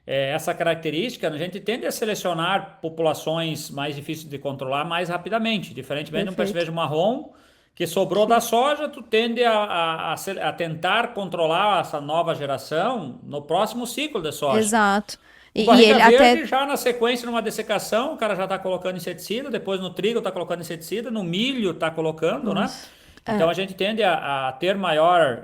essa característica, a gente tende a selecionar populações mais difíceis de controlar mais rapidamente, diferentemente de um perfeito. percevejo marrom, que sobrou da soja, tu tende a tentar controlar essa nova geração no próximo ciclo de soja. Exato. O E barriga ele verde até. já na sequência, numa dessecação, o cara já está colocando inseticida, depois no trigo está colocando inseticida, no milho está colocando, né? Nossa. Então a gente tende a ter maior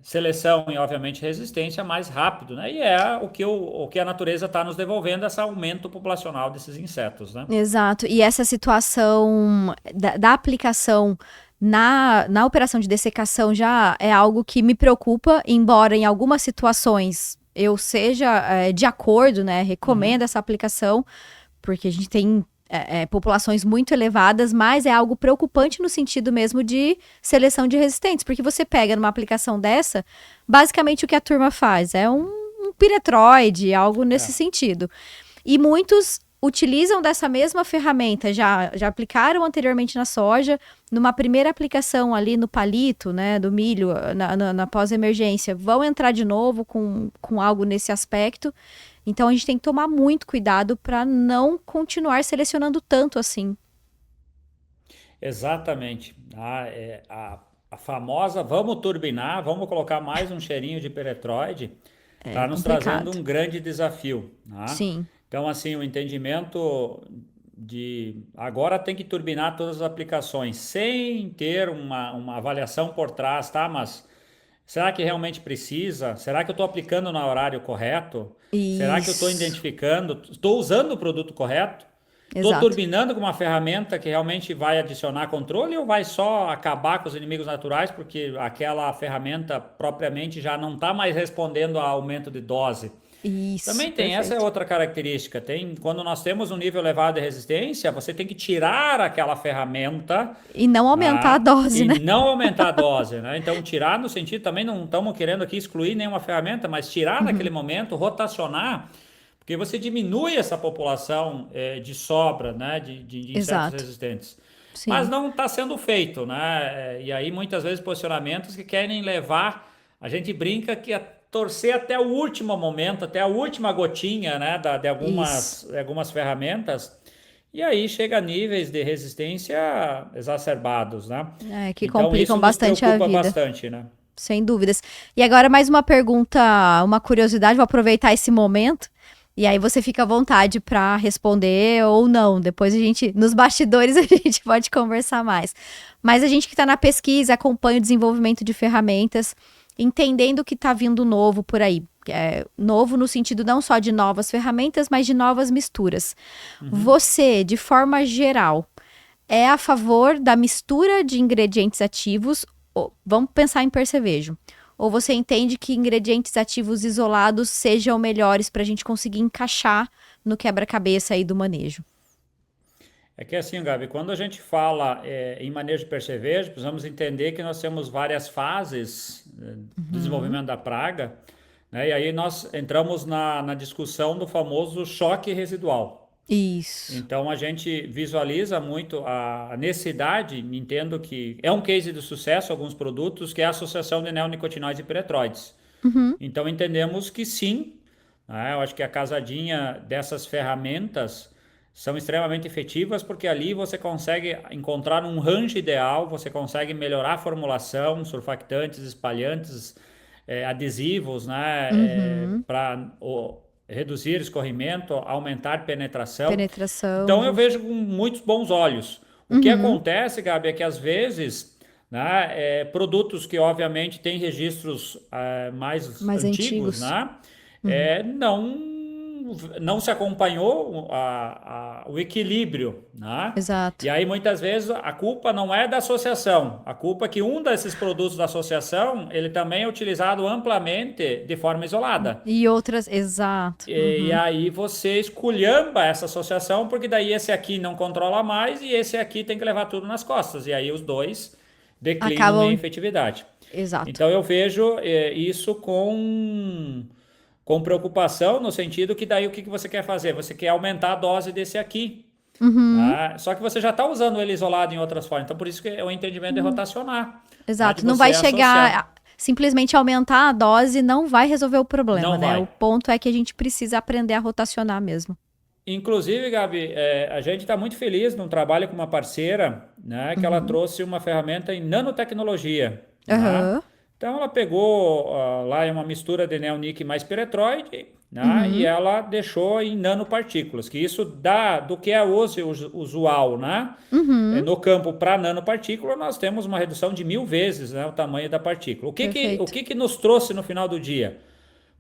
seleção e, obviamente, resistência mais rápido, né? E é o que a natureza está nos devolvendo, esse aumento populacional desses insetos, né? Exato. E essa situação da aplicação na operação de dessecação já é algo que me preocupa, embora em algumas situações eu seja de acordo, né? Recomendo essa aplicação, porque a gente tem populações muito elevadas, mas é algo preocupante no sentido mesmo de seleção de resistentes, porque você pega numa aplicação dessa, basicamente o que a turma faz é um piretroide, algo nesse sentido. E muitos utilizam dessa mesma ferramenta, já aplicaram anteriormente na soja, numa primeira aplicação ali no palito, né, do milho, na pós-emergência, vão entrar de novo com algo nesse aspecto. Então a gente tem que tomar muito cuidado para não continuar selecionando tanto assim. Exatamente. A famosa vamos turbinar, vamos colocar mais um cheirinho de peretroide, É está nos trazendo complicado. um grande desafio, né? Sim. Então, assim, o entendimento de agora tem que turbinar todas as aplicações sem ter uma avaliação por trás, tá? Mas será que realmente precisa? Será que eu estou aplicando no horário correto? Será que eu estou Isso. identificando? Estou usando o produto correto? Estou Exato. turbinando com uma ferramenta que realmente vai adicionar controle ou vai só acabar com os inimigos naturais porque aquela ferramenta propriamente já não está mais respondendo a aumento de dose? Isso, Também tem, essa é perfeito. outra característica. Quando nós temos um nível elevado de resistência, você tem que tirar aquela ferramenta, E não aumentar a né, dose, e né? não aumentar a dose, né? Então, tirar no sentido, também não estamos querendo aqui excluir nenhuma ferramenta, mas tirar naquele momento, rotacionar, porque você diminui essa população de sobra, né, de insetos Exato. resistentes. Mas Sim. não está sendo feito, né? E aí muitas vezes posicionamentos que querem levar, a gente brinca que torcer até o último momento, até a última gotinha, né, de Isso. algumas ferramentas, e aí chega a níveis de resistência exacerbados, né? Que Então complicam isso nos bastante a preocupa vida. bastante, né? Sem dúvidas. E agora mais uma pergunta, uma curiosidade, vou aproveitar esse momento. E aí você fica à vontade para responder ou não. Depois nos bastidores, a gente pode conversar mais. Mas a gente que está na pesquisa, acompanha o desenvolvimento de ferramentas, entendendo o que está vindo novo por aí. Novo no sentido não só de novas ferramentas, mas de novas misturas. Você, de forma geral, é a favor da mistura de ingredientes ativos? Vamos pensar em percevejo. Ou você entende que ingredientes ativos isolados sejam melhores para a gente conseguir encaixar no quebra-cabeça aí do manejo? É que assim, Gabi, quando a gente fala em manejo de percevejo, precisamos entender que nós temos várias fases do desenvolvimento da praga, né? E aí nós entramos na discussão do famoso choque residual. Isso. Então a gente visualiza muito a necessidade, entendo que é um case de sucesso alguns produtos, que é a associação de neonicotinoides e piretroides. Então entendemos que sim, né? Eu acho que a casadinha dessas ferramentas são extremamente efetivas porque ali você consegue encontrar um range ideal, você consegue melhorar a formulação, surfactantes, espalhantes, adesivos, né, para reduzir escorrimento, aumentar penetração. Penetração, Então eu justo. vejo com muitos bons olhos. O que acontece, Gabi, é que às vezes, né, produtos que obviamente têm registros mais Mais antigos, antigos. né, não se acompanhou o equilíbrio, né? Exato. E aí muitas vezes a culpa não é da associação, a culpa é que um desses produtos da associação ele também é utilizado amplamente de forma isolada. E outras, exato. E aí você esculhamba essa associação, porque daí esse aqui não controla mais e esse aqui tem que levar tudo nas costas. E aí os dois declinam em Acabam, efetividade. exato. Então eu vejo isso com preocupação, no sentido que daí o que você quer fazer? Você quer aumentar a dose desse aqui. Tá? Só que você já está usando ele isolado em outras formas. Então por isso que o entendimento é rotacionar. Tá? De Exato. Não você vai associar. chegar, simplesmente aumentar a dose não vai resolver o problema, Não né? O vai. ponto é que a gente precisa aprender a rotacionar mesmo. Inclusive, Gabi, a gente está muito feliz num trabalho com uma parceira, né, que ela Uhum. trouxe uma ferramenta em nanotecnologia, né? Aham. Então ela pegou lá é uma mistura de neonique mais piretroide, né, e Uhum. ela deixou em nanopartículas, que isso dá do que é hoje usual, né? Uhum. No campo para nanopartícula, nós temos uma redução de 1000 vezes, né, o tamanho da partícula. O Perfeito. que que nos trouxe no final do dia?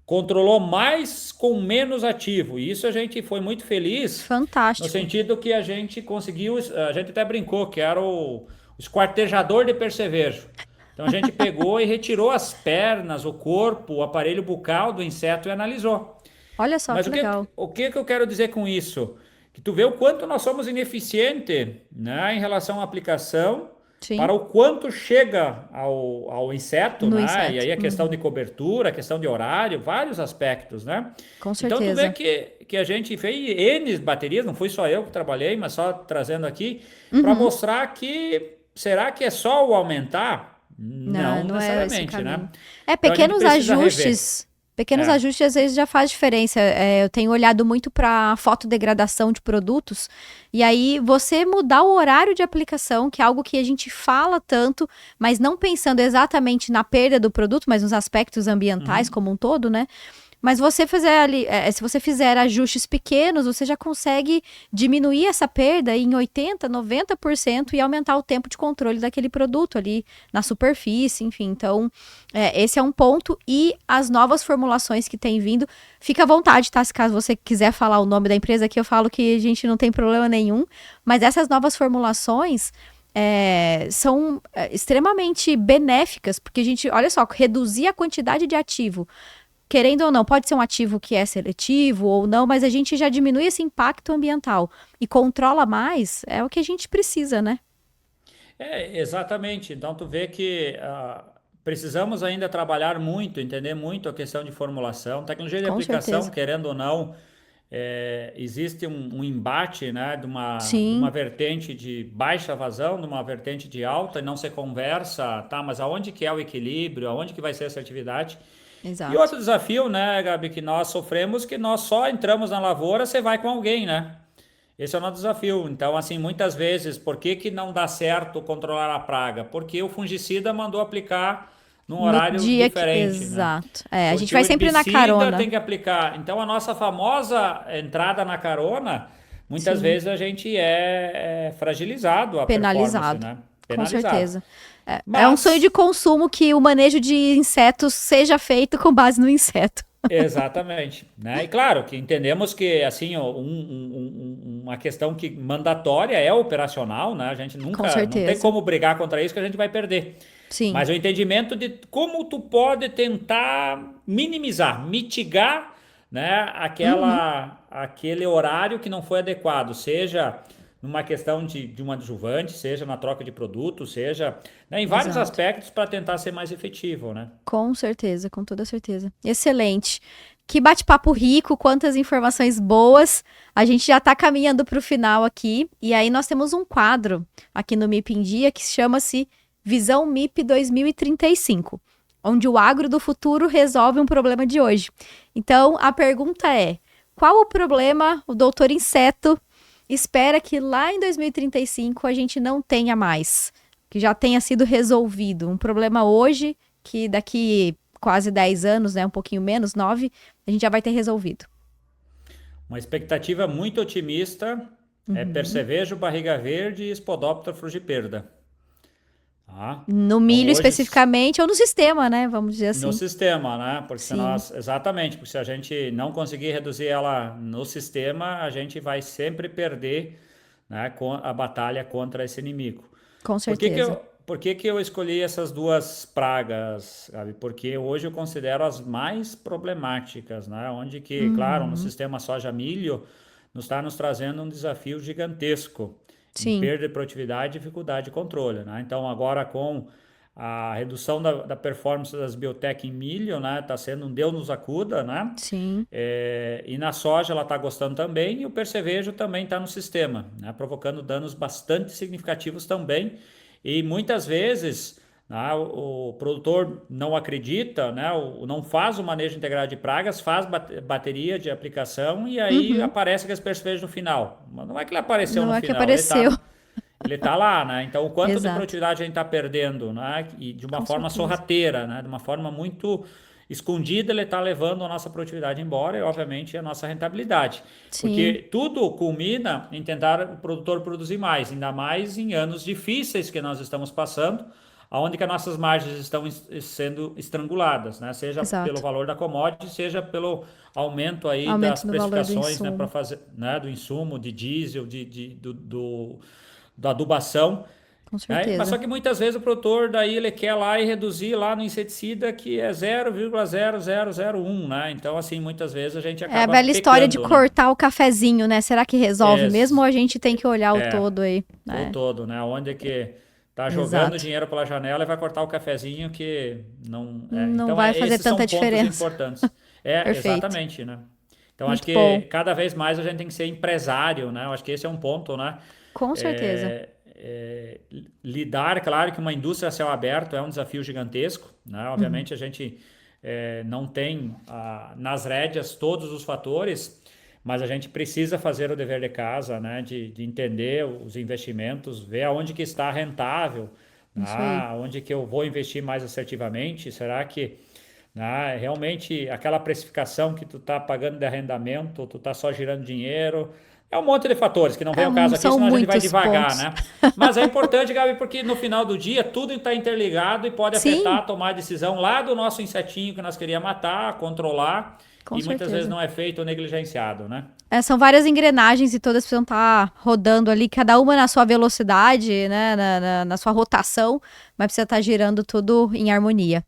Controlou mais com menos ativo. E isso a gente foi muito feliz, no Fantástico. sentido que a gente conseguiu, a gente até brincou que era o esquartejador de percevejo. Então a gente pegou e retirou as pernas, o corpo, o aparelho bucal do inseto e analisou. Olha só Mas que legal. o que eu quero dizer com isso? Que tu vê o quanto nós somos ineficientes, né, em relação à aplicação Sim, para o quanto chega ao inseto, no né? E inseto. aí a questão Uhum. de cobertura, a questão de horário, vários aspectos, né? Com Então tu vê certeza. que a gente fez N baterias, não fui só eu que trabalhei, mas só trazendo aqui para Uhum. mostrar que será que é só o aumentar? Não, Não não é esse o necessariamente, né? caminho. É, Então a gente precisa rever. pequenos É. ajustes às vezes já faz diferença. É, eu tenho olhado muito para fotodegradação de produtos, e aí você mudar o horário de aplicação, que é algo que a gente fala tanto, mas não pensando exatamente na perda do produto, mas nos aspectos ambientais Uhum. como um todo, né? Mas você fizer ali, se você fizer ajustes pequenos, você já consegue diminuir essa perda em 80, 90% e aumentar o tempo de controle daquele produto ali na superfície, enfim. Então, esse é um ponto. E as novas formulações que têm vindo, fica à vontade, tá? Se caso você quiser falar o nome da empresa aqui, eu falo que a gente não tem problema nenhum. Mas essas novas formulações são extremamente benéficas, porque a gente, olha só, reduzir a quantidade de ativo querendo ou não, pode ser um ativo que é seletivo ou não, mas a gente já diminui esse impacto ambiental e controla mais, é o que a gente precisa, né? Exatamente. Então, tu vê que precisamos ainda trabalhar muito, entender muito a questão de formulação. Tecnologia de Com aplicação, certeza. querendo ou não, existe um embate, né, de uma Sim, vertente de baixa vazão, de uma vertente de alta, e não se conversa, tá, mas aonde que é o equilíbrio, aonde que vai ser essa atividade? E exato. outro desafio, né, Gabi, que nós sofremos, que nós só entramos na lavoura, você vai com alguém, né? Esse é o nosso desafio. Então, assim, muitas vezes, por que que não dá certo controlar a praga? Porque o fungicida mandou aplicar num No horário dia que. diferente, né? Exato. É, a gente Porque vai o sempre na herbicida tem carona. que aplicar. Então, a nossa famosa entrada na carona, muitas Sim, vezes a gente é fragilizado a performance, penalizado. né? Com Penalizado. certeza. É um sonho de Mas consumo que o manejo de insetos seja feito com base no inseto. exatamente, né? E claro que entendemos que assim uma questão que mandatória é operacional, né? A gente Com nunca, não tem certeza. como brigar contra isso que a gente vai perder. Sim. Mas o entendimento de como tu pode tentar minimizar, mitigar, né, Uhum. aquele horário que não foi adequado, seja numa questão de um adjuvante, seja na troca de produto, seja, né, em vários Exato. aspectos para tentar ser mais efetivo, né? Com certeza, com toda certeza. Excelente. Que bate-papo rico, quantas informações boas. A gente já está caminhando para o final aqui. E aí nós temos um quadro aqui no MIP em Dia que chama-se Visão MIP 2035, onde o agro do futuro resolve um problema de hoje. Então, a pergunta é: qual o problema o doutor Inseto espera que lá em 2035 a gente não tenha mais? Que já tenha sido resolvido. Um problema hoje que daqui quase 10 anos, né, um pouquinho menos, 9, a gente já vai ter resolvido. Uma expectativa muito otimista é Uhum. percevejo, barriga verde e Spodoptera frugiperda. Tá? No Então milho hoje especificamente, ou no sistema, né? Vamos dizer no assim. sistema, né? Porque se Sim, nós, exatamente, porque se a gente não conseguir reduzir ela no sistema, a gente vai sempre perder, né, com a batalha contra esse inimigo. com certeza. Por que que eu escolhi essas duas pragas, Gabi? Porque hoje eu considero as mais problemáticas, né? Onde que, claro, no Uhum. sistema soja-milho nos está nos trazendo um desafio gigantesco em Sim, perda de produtividade e dificuldade de controle, né? Então agora com a redução da performance das biotech em milho, né? Está sendo um Deus nos acuda, né? sim. E na soja ela está gostando também, e o percevejo também está no sistema, né? Provocando danos bastante significativos também. E muitas vezes né? O produtor não acredita, né? Não faz o manejo integrado de pragas, faz bateria de aplicação e aí Uhum. aparece aqueles percevejos no final. Mas não é que ele apareceu Não no é que final, apareceu. ele tá lá, né? Então, o quanto de Exato. produtividade a gente está perdendo, né? E de uma Com forma certeza. sorrateira, né? De uma forma muito escondida, ele está levando a nossa produtividade embora e, obviamente, a nossa rentabilidade. Sim, Porque tudo culmina em tentar o produtor produzir mais, ainda mais em anos difíceis que nós estamos passando, onde que as nossas margens estão sendo estranguladas, né? Seja pelo exato. valor da commodity, seja pelo aumento aí das Aumento no valor do precificações, né, para insumo. fazer, né, do insumo, de diesel, da adubação, Com né? Mas certeza. só que muitas vezes o produtor daí ele quer lá e reduzir lá no inseticida que é 0,0001, né? Então assim, muitas vezes a gente É a acaba velha história de pecando, né? cortar o cafezinho, né? Será que resolve mesmo ou Ex- a gente tem que olhar o é, todo aí, o né? todo, né? Onde é que tá jogando Exato. dinheiro pela janela e vai cortar o cafezinho que não é. Não Então vai fazer esses são tanta pontos diferença. importantes. É, Perfeito. exatamente, né? Então acho Muito bom. que cada vez mais a gente tem que ser empresário, né? Eu acho que esse é um ponto, né? Com certeza. É, lidar, claro que uma indústria a céu aberto é um desafio gigantesco, né? Uhum. Obviamente a gente não tem nas rédeas todos os fatores, mas a gente precisa fazer o dever de casa, né? De entender os investimentos, ver aonde que está rentável, Isso aí. né? Onde que eu vou investir mais assertivamente, será que, né, realmente aquela precificação que tu está pagando de arrendamento, tu está só girando dinheiro, é um monte de fatores que não vem ao caso aqui, São senão a gente vai muitos devagar, pontos. né? Mas é importante, Gabi, porque no final do dia tudo está interligado e pode afetar Sim, a tomar a decisão lá do nosso insetinho que nós queríamos matar, controlar, com e muitas vezes certeza. não é feito ou negligenciado, né? É, são várias engrenagens e todas precisam estar rodando ali, cada uma na sua velocidade, né? Na sua rotação, mas precisa estar girando tudo em harmonia.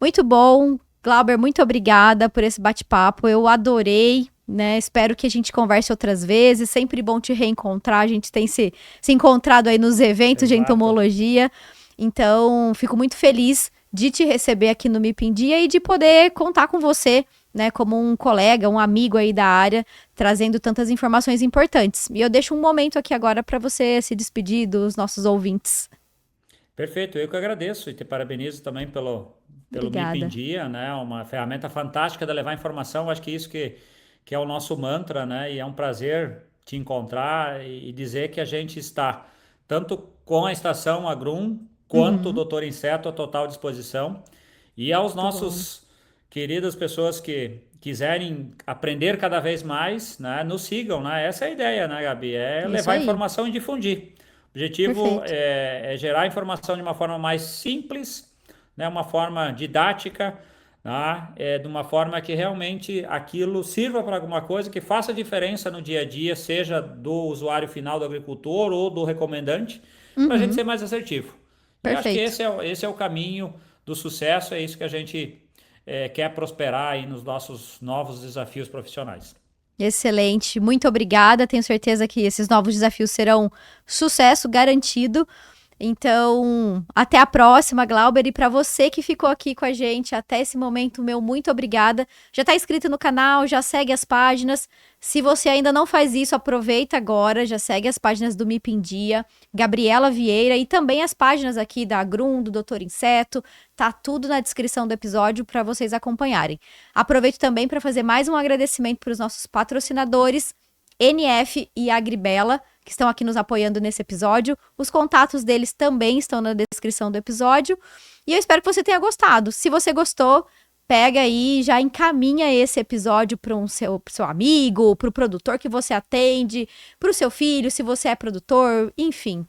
Muito bom. Glauber, muito obrigada por esse bate-papo. Eu adorei, né? Espero que a gente converse outras vezes. Sempre bom te reencontrar. A gente tem se encontrado aí nos eventos de Exato. entomologia. Então, fico muito feliz de te receber aqui no MIP em Dia e de poder contar com você, né, como um colega, um amigo aí da área, trazendo tantas informações importantes. E eu deixo um momento aqui agora para você se despedir dos nossos ouvintes. Perfeito, eu que agradeço e te parabenizo também pelo MIP em Obrigada. Dia, né? Uma ferramenta fantástica de levar informação. Acho que isso que é o nosso mantra, né? E é um prazer te encontrar e dizer que a gente está tanto com a estação Agrum quanto o Uhum, Doutor Inseto à total disposição. E aos muito bom. nossos queridas pessoas que quiserem aprender cada vez mais, né? Nos sigam, né? Essa é a ideia, né, Gabi? É Isso levar aí. informação e difundir. O objetivo Perfeito. é gerar informação de uma forma mais simples, né, uma forma didática, tá? De uma forma que realmente aquilo sirva para alguma coisa, que faça diferença no dia a dia, seja do usuário final do agricultor ou do recomendante, para a gente Uhum, ser mais assertivo. E acho que perfeito. esse é o caminho do sucesso, é isso que a gente quer prosperar aí nos nossos novos desafios profissionais. Excelente. Muito obrigada. Tenho certeza que esses novos desafios serão sucesso garantido. Então, até a próxima, Glauber. E para você que ficou aqui com a gente até esse momento, meu muito obrigada. Já está inscrito no canal, já segue as páginas. Se você ainda não faz isso, aproveita agora, já segue as páginas do MIP em Dia, Gabriela Vieira e também as páginas aqui da Agrum, do Doutor Inseto. Tá tudo na descrição do episódio para vocês acompanharem. Aproveito também para fazer mais um agradecimento para os nossos patrocinadores, NF e Agribela, que estão aqui nos apoiando nesse episódio. Os contatos deles também estão na descrição do episódio. E eu espero que você tenha gostado. Se você gostou, pega aí e já encaminha esse episódio para pro seu amigo, para o produtor que você atende, para o seu filho, se você é produtor, enfim.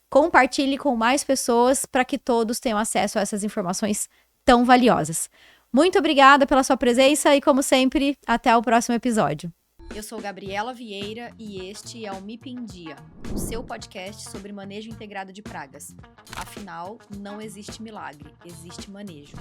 Compartilhe com mais pessoas para que todos tenham acesso a essas informações tão valiosas. Muito obrigada pela sua presença e, como sempre, até o próximo episódio. Eu sou Gabriela Vieira e este é o MIP em Dia, o seu podcast sobre manejo integrado de pragas. Afinal, não existe milagre, existe manejo.